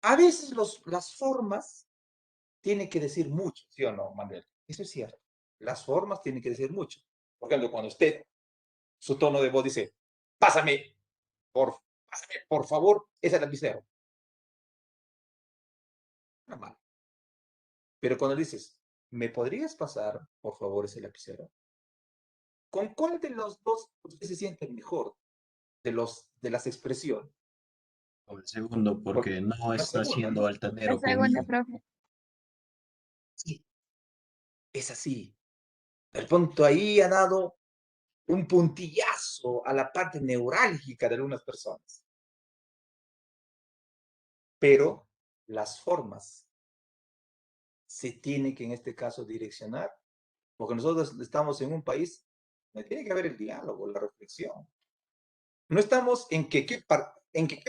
A veces las formas tienen que decir mucho, ¿sí o no, Manuel? Eso es cierto. Las formas tienen que decir mucho. Por ejemplo, cuando usted, su tono de voz dice, pásame, por favor, ese lapicero. Normal. Pero cuando dices, ¿me podrías pasar, por favor, ese lapicero? ¿Con cuál de los dos usted se siente mejor de las expresiones? O el segundo, porque no La está segunda, siendo ¿no? La altanero segunda, conmigo. profe. Sí, es así. El punto ahí ha dado un puntillazo a la parte neurálgica de algunas personas. Pero las formas se tienen que en este caso direccionar, porque nosotros estamos en un país donde tiene que haber el diálogo, la reflexión. No estamos en que qué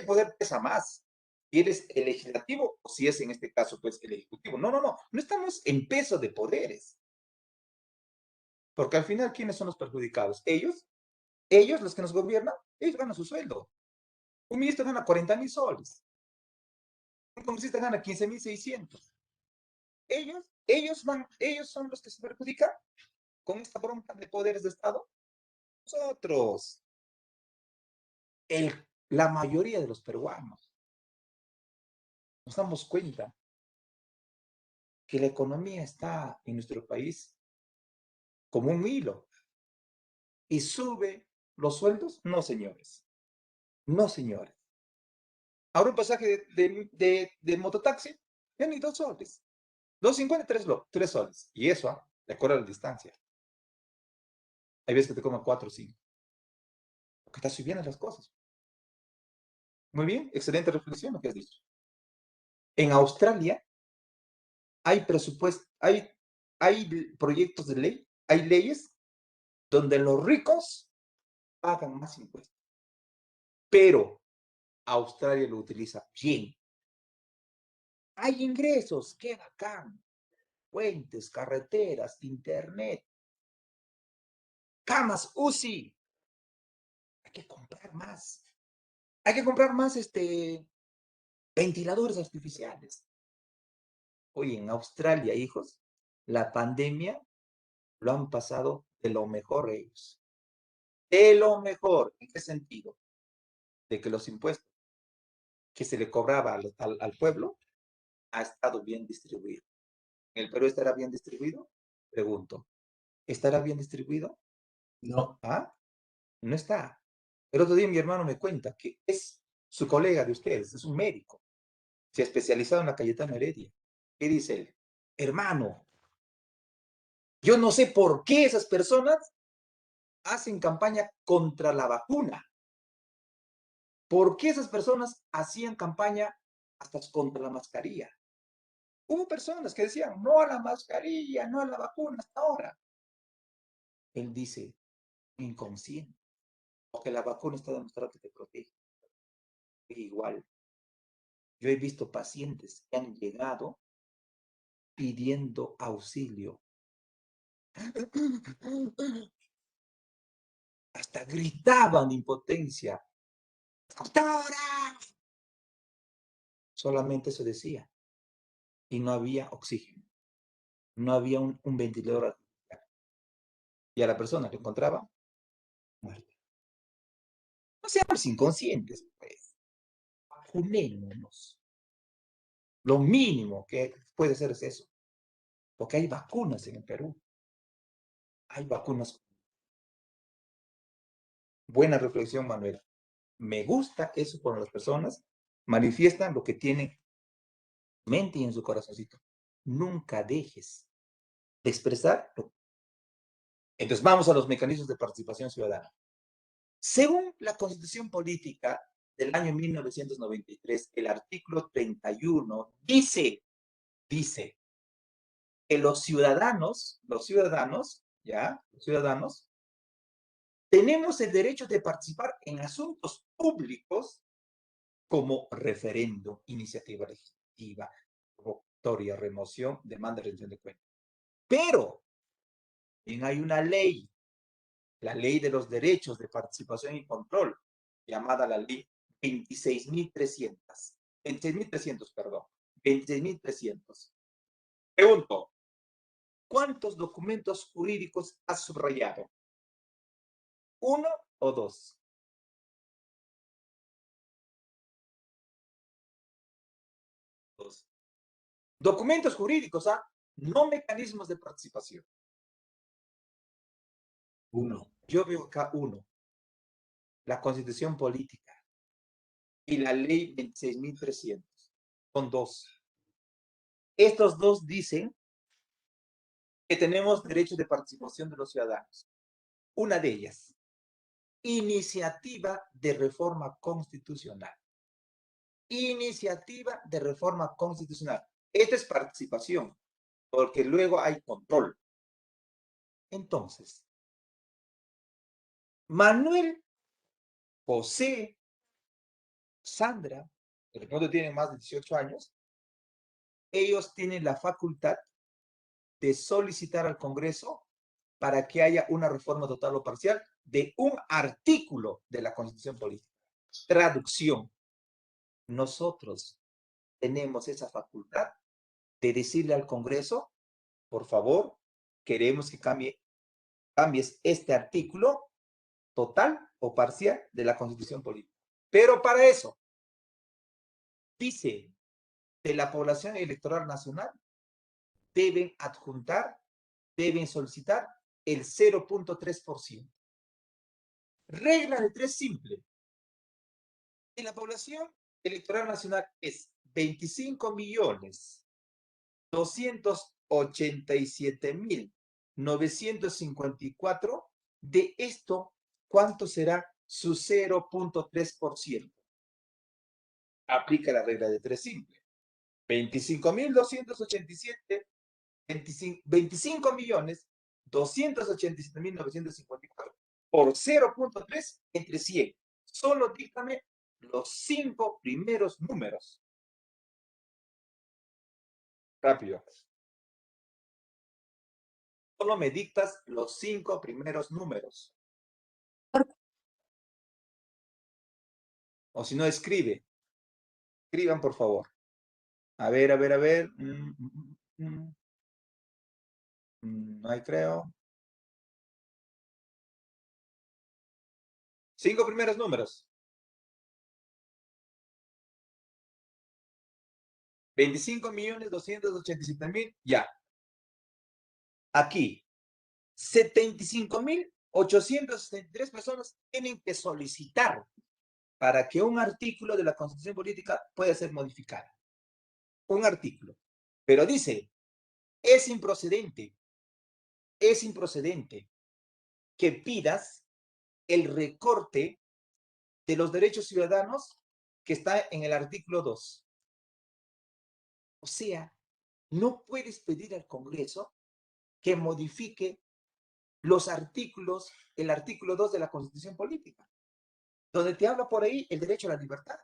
poder pesa más, si eres el legislativo o si es en este caso pues el ejecutivo. No estamos en peso de poderes, porque al final, ¿quiénes son los perjudicados? Ellos los que nos gobiernan, ellos ganan su sueldo. Un ministro gana 40.000 soles, un congresista gana 15.600. Ellos son los que se perjudican con esta bronca de poderes de Estado. Nosotros, la mayoría de los peruanos, nos damos cuenta que la economía está en nuestro país como un hilo y sube los sueldos. No, señores. No, señores. Ahora un pasaje de mototaxi, ya ni 2 soles. 2.50, 3 soles. Y eso, de acuerdo a la distancia. Hay veces que te coman 4 o 5. Porque está subiendo las cosas. Muy bien, excelente reflexión lo que has dicho. En Australia hay presupuesto, hay proyectos de ley, hay leyes donde los ricos pagan más impuestos. Pero Australia lo utiliza bien. Hay ingresos, qué bacán. Puentes, carreteras, internet, camas UCI. Hay que comprar más. Hay que comprar más ventiladores artificiales. Oye, en Australia, hijos, la pandemia lo han pasado de lo mejor ellos. De lo mejor. ¿En qué sentido? De que los impuestos que se le cobraba al pueblo ha estado bien distribuido. ¿En el Perú estará bien distribuido? Pregunto. ¿Estará bien distribuido? No. ¿Ah? No está. El otro día mi hermano me cuenta que es su colega de ustedes, es un médico. Se ha especializado en la Cayetano Heredia. ¿Qué dice él? Hermano, yo no sé por qué esas personas hacen campaña contra la vacuna. ¿Por qué esas personas hacían campaña hasta contra la mascarilla? Hubo personas que decían, no a la mascarilla, no a la vacuna hasta ahora. Él dice, inconsciente, porque la vacuna está demostrado que te protege. Igual, yo he visto pacientes que han llegado pidiendo auxilio. Hasta gritaban de impotencia. ¡Doctora! Solamente se decía. Y no había oxígeno. No había un ventilador artificial. Y a la persona que encontraba, muerta. No seamos inconscientes, pues. Vacunémonos. Lo mínimo que puede ser es eso. Porque hay vacunas en el Perú. Hay vacunas. Buena reflexión, Manuel. Me gusta eso cuando las personas manifiestan lo que tienen en mente y en su corazoncito. Nunca dejes de expresar. Entonces vamos a los mecanismos de participación ciudadana. Según la Constitución Política del año 1993, el artículo 31 dice que los ciudadanos, tenemos el derecho de participar en asuntos públicos como referéndum, iniciativa legislativa, revocatoria, remoción, demanda de rendición de cuentas. Pero también hay una ley, la Ley de los Derechos de Participación y Control, llamada la Ley 26.300, perdón, 26.300. Pregunto, ¿cuántos documentos jurídicos has subrayado? ¿Uno o dos? Dos. Documentos jurídicos, no mecanismos de participación. Uno. Yo veo acá uno. La Constitución Política y la Ley 26.300. Son dos. Estos dos dicen que tenemos derechos de participación de los ciudadanos. Una de ellas, iniciativa de reforma constitucional. Iniciativa de reforma constitucional. Esta es participación, porque luego hay control. Entonces, Manuel, José, Sandra, que de pronto tienen más de 18 años, ellos tienen la facultad de solicitar al Congreso para que haya una reforma total o parcial de un artículo de la Constitución Política. Traducción. Nosotros tenemos esa facultad de decirle al Congreso, por favor, queremos que cambies este artículo total o parcial de la Constitución Política. Pero para eso, dice, de la población electoral nacional, deben solicitar el 0.3%. Regla de tres simple. Y la población electoral nacional es 25.287.954. De esto, ¿cuánto será su 0.3%? Aplica la regla de 3 simple. 25.287, 25.287.954 por 0.3 entre 100. Solo dígame los 5 primeros números. Rápido. Solo me dictas los 5 primeros números. O si no, escribe. Escriban, por favor. A ver, a ver, a ver. No hay, creo. 5 primeros números. 25.287.000, ya. Aquí, 75.873 personas tienen que solicitar para que un artículo de la Constitución Política pueda ser modificado. Un artículo. Pero dice, es improcedente que pidas el recorte de los derechos ciudadanos que está en el artículo 2. O sea, no puedes pedir al Congreso que modifique los artículos, el artículo 2 de la Constitución Política, donde te habla por ahí el derecho a la libertad,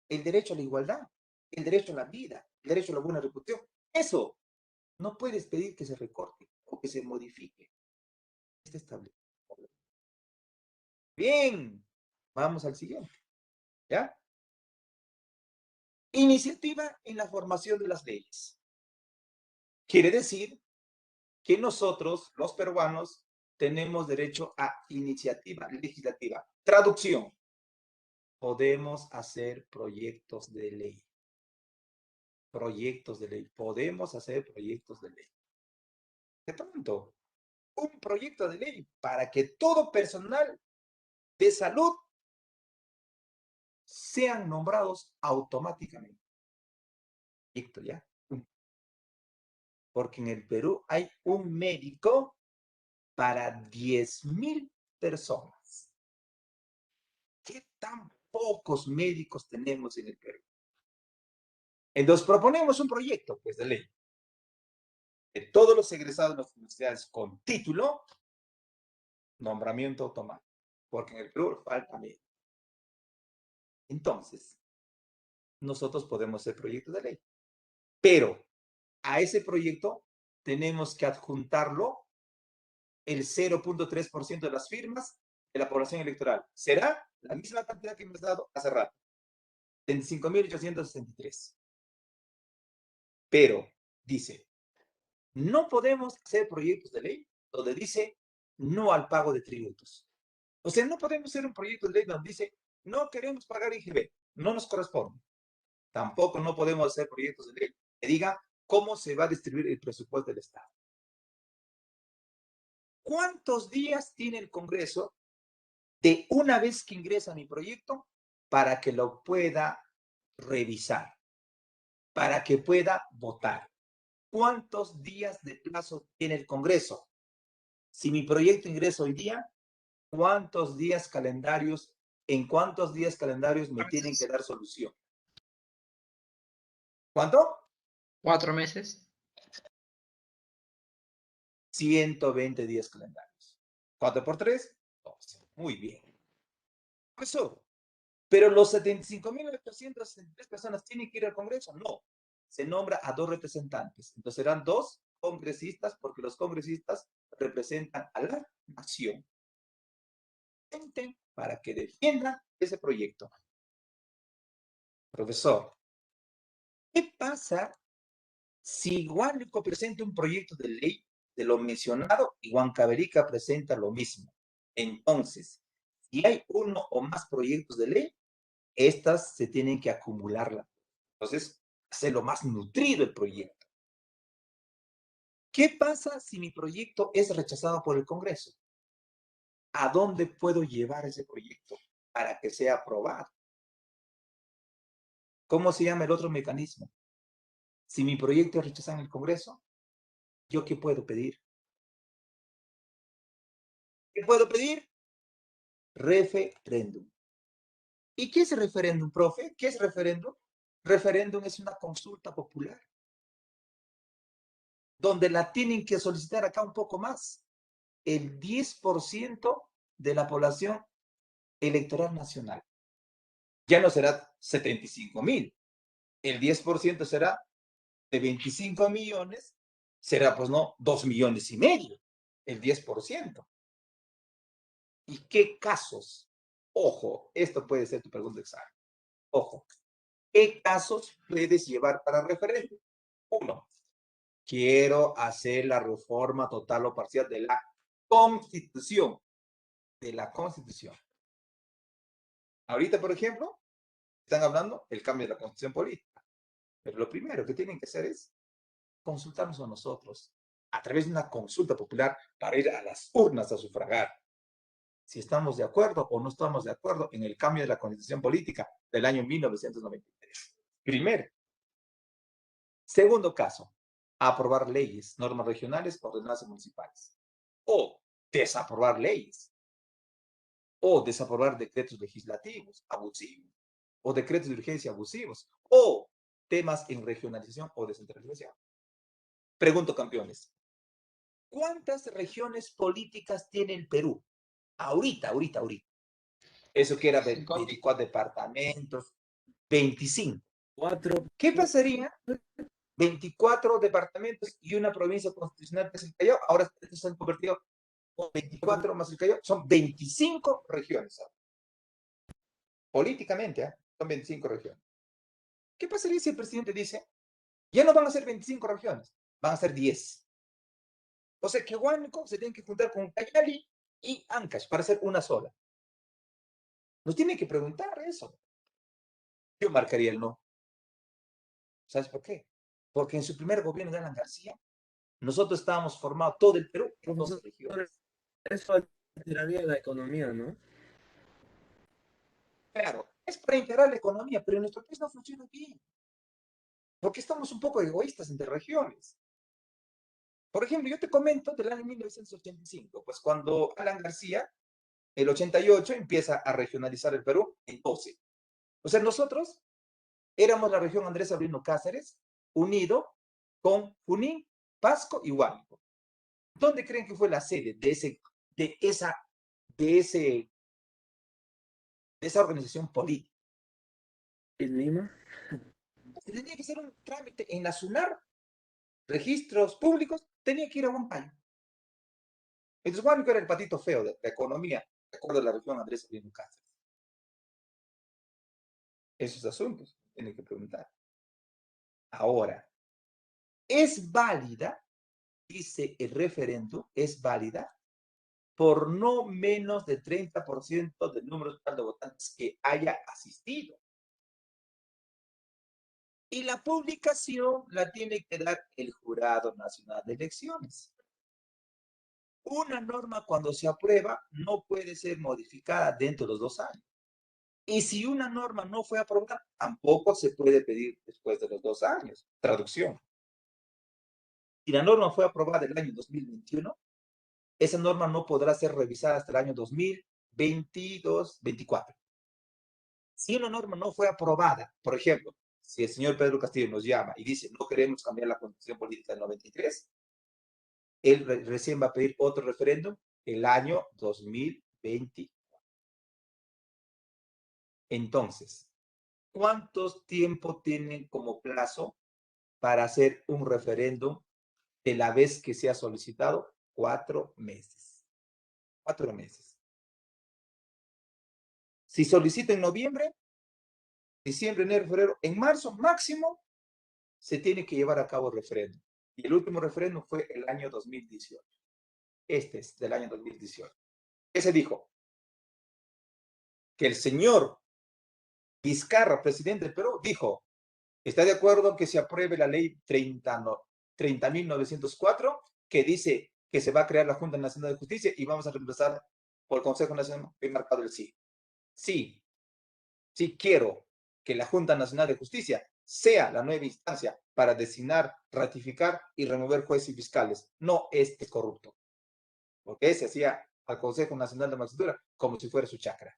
el derecho a la igualdad, el derecho a la vida, el derecho a la buena reputación. Eso no puedes pedir que se recorte o que se modifique. Está establecido. Bien, vamos al siguiente. ¿Ya? Iniciativa en la formación de las leyes. Quiere decir que nosotros, los peruanos, tenemos derecho a iniciativa legislativa. Traducción. Podemos hacer proyectos de ley. Proyectos de ley. Podemos hacer proyectos de ley. De pronto, un proyecto de ley para que todo personal de salud sean nombrados automáticamente. Proyecto ya. Porque en el Perú hay un médico para 10.000 personas. ¿Qué tan pocos médicos tenemos en el Perú? Entonces proponemos un proyecto, pues, de ley. De todos los egresados de las universidades con título, nombramiento automático. Porque en el Perú falta médico. Entonces, nosotros podemos hacer proyectos de ley. Pero a ese proyecto tenemos que adjuntarlo el 0.3% de las firmas de la población electoral. Será la misma cantidad que hemos dado hace rato. 25.863. Pero, dice, no podemos hacer proyectos de ley donde dice no al pago de tributos. O sea, no podemos hacer un proyecto de ley donde dice no queremos pagar IGB, no nos corresponde. Tampoco no podemos hacer proyectos de ley que diga cómo se va a distribuir el presupuesto del Estado. ¿Cuántos días tiene el Congreso de una vez que ingresa mi proyecto para que lo pueda revisar, para que pueda votar? ¿Cuántos días de plazo tiene el Congreso? Si mi proyecto ingresa hoy día, ¿en cuántos días calendarios me tienen que dar solución? ¿Cuánto? 4 meses. 120 días calendarios. 4 por 3, 12. Muy bien. Eso. Pero los 75.863 personas tienen que ir al Congreso. No. Se nombra a 2 representantes. Entonces serán 2 congresistas porque los congresistas representan a la nación. Para que defiendan ese proyecto. Profesor, ¿qué pasa si Huánuco presenta un proyecto de ley de lo mencionado y Huancavelica presenta lo mismo? Entonces, si hay uno o más proyectos de ley, estas se tienen que acumular. Entonces, hacerlo más nutrido el proyecto. ¿Qué pasa si mi proyecto es rechazado por el Congreso? ¿A dónde puedo llevar ese proyecto para que sea aprobado? ¿Cómo se llama el otro mecanismo? Si mi proyecto es rechazado en el Congreso, ¿yo qué puedo pedir? ¿Qué puedo pedir? Referéndum. ¿Y qué es el referéndum, profe? ¿Qué es referéndum? Referéndum es una consulta popular, donde la tienen que solicitar acá un poco más. El 10% de la población electoral nacional. Ya no será 75.000. El 10% será de 25 millones, será pues no 2,5 millones. El 10%. ¿Y qué casos? Ojo, esto puede ser tu pregunta de examen. Ojo, ¿qué casos puedes llevar para referéndum? Uno, quiero hacer la reforma total o parcial de la Constitución. De la Constitución. Ahorita, por ejemplo, están hablando del cambio de la Constitución política. Pero lo primero que tienen que hacer es consultarnos a nosotros a través de una consulta popular para ir a las urnas a sufragar si estamos de acuerdo o no estamos de acuerdo en el cambio de la Constitución política del año 1993. Primero. Segundo caso, aprobar leyes, normas regionales, ordenanzas municipales. O desaprobar leyes. O desaprobar decretos legislativos abusivos. O decretos de urgencia abusivos. O temas en regionalización o descentralización. Pregunto, campeones, ¿cuántas regiones políticas tiene el Perú? Ahorita. Eso que era 24 departamentos, 25. 4. ¿Qué pasaría? 24 departamentos y una provincia constitucional que es el Callao. Ahora se han convertido en 24 más el Callao. Son 25 regiones. Políticamente, son 25 regiones. ¿Qué pasaría si el presidente dice, ya no van a ser 25 regiones, van a ser 10? O sea que Huánuco se tiene que juntar con Cayali y Ancash para hacer una sola. Nos tienen que preguntar eso. Yo marcaría el no. ¿Sabes por qué? Porque en su primer gobierno de Alan García, nosotros estábamos formados todo el Perú en 12 regiones. Eso alteraría la economía, ¿no? Claro, es para integrar la economía, pero en nuestro país no funciona bien. Porque estamos un poco egoístas entre regiones. Por ejemplo, yo te comento del año 1985, pues cuando Alan García, el 88, empieza a regionalizar el Perú en 12. O sea, nosotros éramos la región Andrés Avelino Cáceres, unido con Junín, Pasco y Huánuco. ¿Dónde creen que fue la sede de esa organización política? ¿En Lima? Tenía que ser un trámite en la SUNAR, registros públicos, tenía que ir a Huancayo. Entonces, Huánuco era el patito feo de la economía, de acuerdo a la región Andrés Avelino Cáceres. Esos asuntos tienen que preguntar. Ahora, ¿es válida? Dice el referéndum, es válida por no menos de 30% del número total de votantes que haya asistido. Y la publicación la tiene que dar el Jurado Nacional de Elecciones. Una norma cuando se aprueba no puede ser modificada dentro de los 2 años. Y si una norma no fue aprobada, tampoco se puede pedir después de los 2 años. Traducción. Si la norma fue aprobada el año 2021, esa norma no podrá ser revisada hasta el año 2022-24. Si una norma no fue aprobada, por ejemplo, si el señor Pedro Castillo nos llama y dice no queremos cambiar la constitución política del 93, él recién va a pedir otro referéndum el año 2024. Entonces, ¿cuánto tiempo tienen como plazo para hacer un referéndum de la vez que se ha solicitado? 4 meses. 4 meses. Si solicita en noviembre, diciembre, enero, febrero, en marzo máximo, se tiene que llevar a cabo el referéndum. Y el último referéndum fue el año 2018. Este es del año 2018. ¿Qué se dijo? Que el señor Vizcarra, presidente del Perú, dijo, ¿está de acuerdo que se apruebe la ley 30.904, que dice que se va a crear la Junta Nacional de Justicia y vamos a reemplazar por el Consejo Nacional? He marcado el sí. Sí quiero que la Junta Nacional de Justicia sea la nueva instancia para designar, ratificar y remover jueces y fiscales, no este corrupto. Porque ese hacía al Consejo Nacional de Magistratura como si fuera su chacra.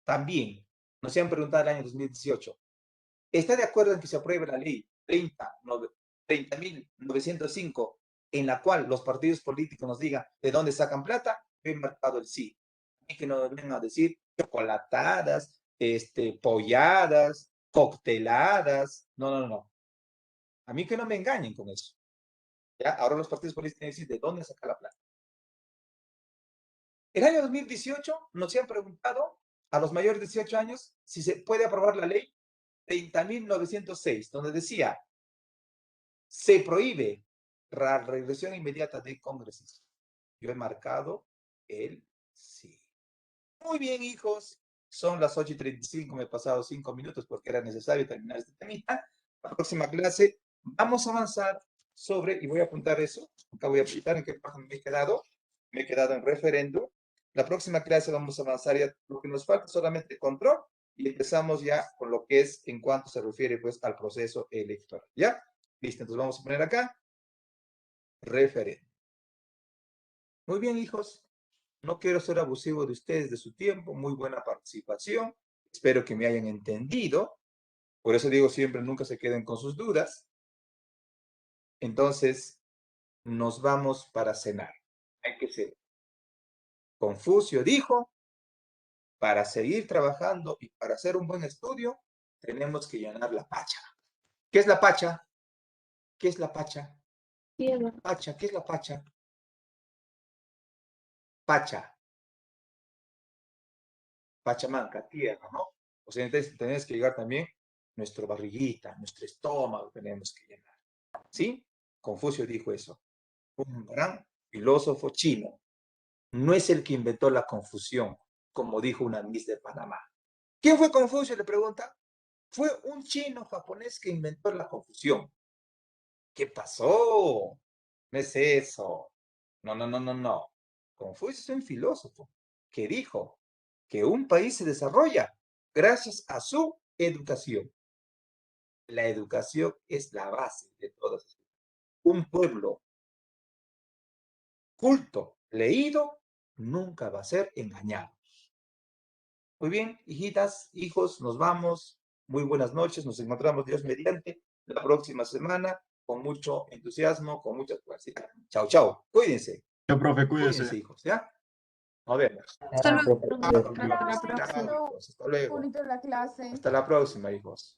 También Nos han preguntado el año 2018. ¿Está de acuerdo en que se apruebe la ley 30.905 en la cual los partidos políticos nos digan de dónde sacan plata? He marcado el sí. Y que nos vengan a decir chocolatadas, polladas, cocteladas. No, no, no. A mí que no me engañen con eso. ¿Ya? Ahora los partidos políticos tienen que decir de dónde saca la plata. El año 2018 nos han preguntado a los mayores de 18 años si se puede aprobar la ley 30.906, donde decía, se prohíbe la regresión inmediata de congresistas. Yo he marcado el sí. Muy bien, hijos. Son las 8:35, me he pasado 5 minutos porque era necesario terminar este temita. La próxima clase vamos a avanzar sobre, y voy a apuntar eso, acá voy a apuntar en qué página me he quedado en referendo. La próxima clase vamos a avanzar ya, lo que nos falta solamente control, y empezamos ya con lo que es en cuanto se refiere pues al proceso electoral. ¿Ya? Listo, entonces vamos a poner acá referendo. Muy bien, hijos. No quiero ser abusivo de ustedes, de su tiempo. Muy buena participación. Espero que me hayan entendido. Por eso digo siempre, nunca se queden con sus dudas. Entonces, nos vamos para cenar. Hay que ser. Confucio dijo, para seguir trabajando y para hacer un buen estudio, tenemos que llenar la pacha. ¿Qué es la pacha? ¿Qué es la pacha? Tierra. Pacha, ¿qué es la pacha? Pacha. Pachamanca, tierra, ¿no? O sea, entonces tenemos que llegar también nuestra barriguita, nuestro estómago tenemos que llenar. ¿Sí? Confucio dijo eso. Un gran filósofo chino. No es el que inventó la confusión, como dijo una Miss de Panamá. ¿Quién fue Confucio? Le pregunta. Fue un chino japonés que inventó la confusión. ¿Qué pasó? No es eso. No, no, no, no, no. Confucio es un filósofo que dijo que un país se desarrolla gracias a su educación. La educación es la base de todas. Un pueblo culto, leído, nunca va a ser engañado. Muy bien, hijitas, hijos, nos vamos. Muy buenas noches. Nos encontramos, Dios mediante, la próxima semana con mucho entusiasmo, con mucha fuerza. Chao, chao. Cuídense. Chao, profe, Cuídense, cuídese. hijos, ¿ya? Nos vemos. Hasta luego. Chao, Hasta la hijos. próxima. Hasta luego. Bonito la clase. Hasta la próxima, hijos.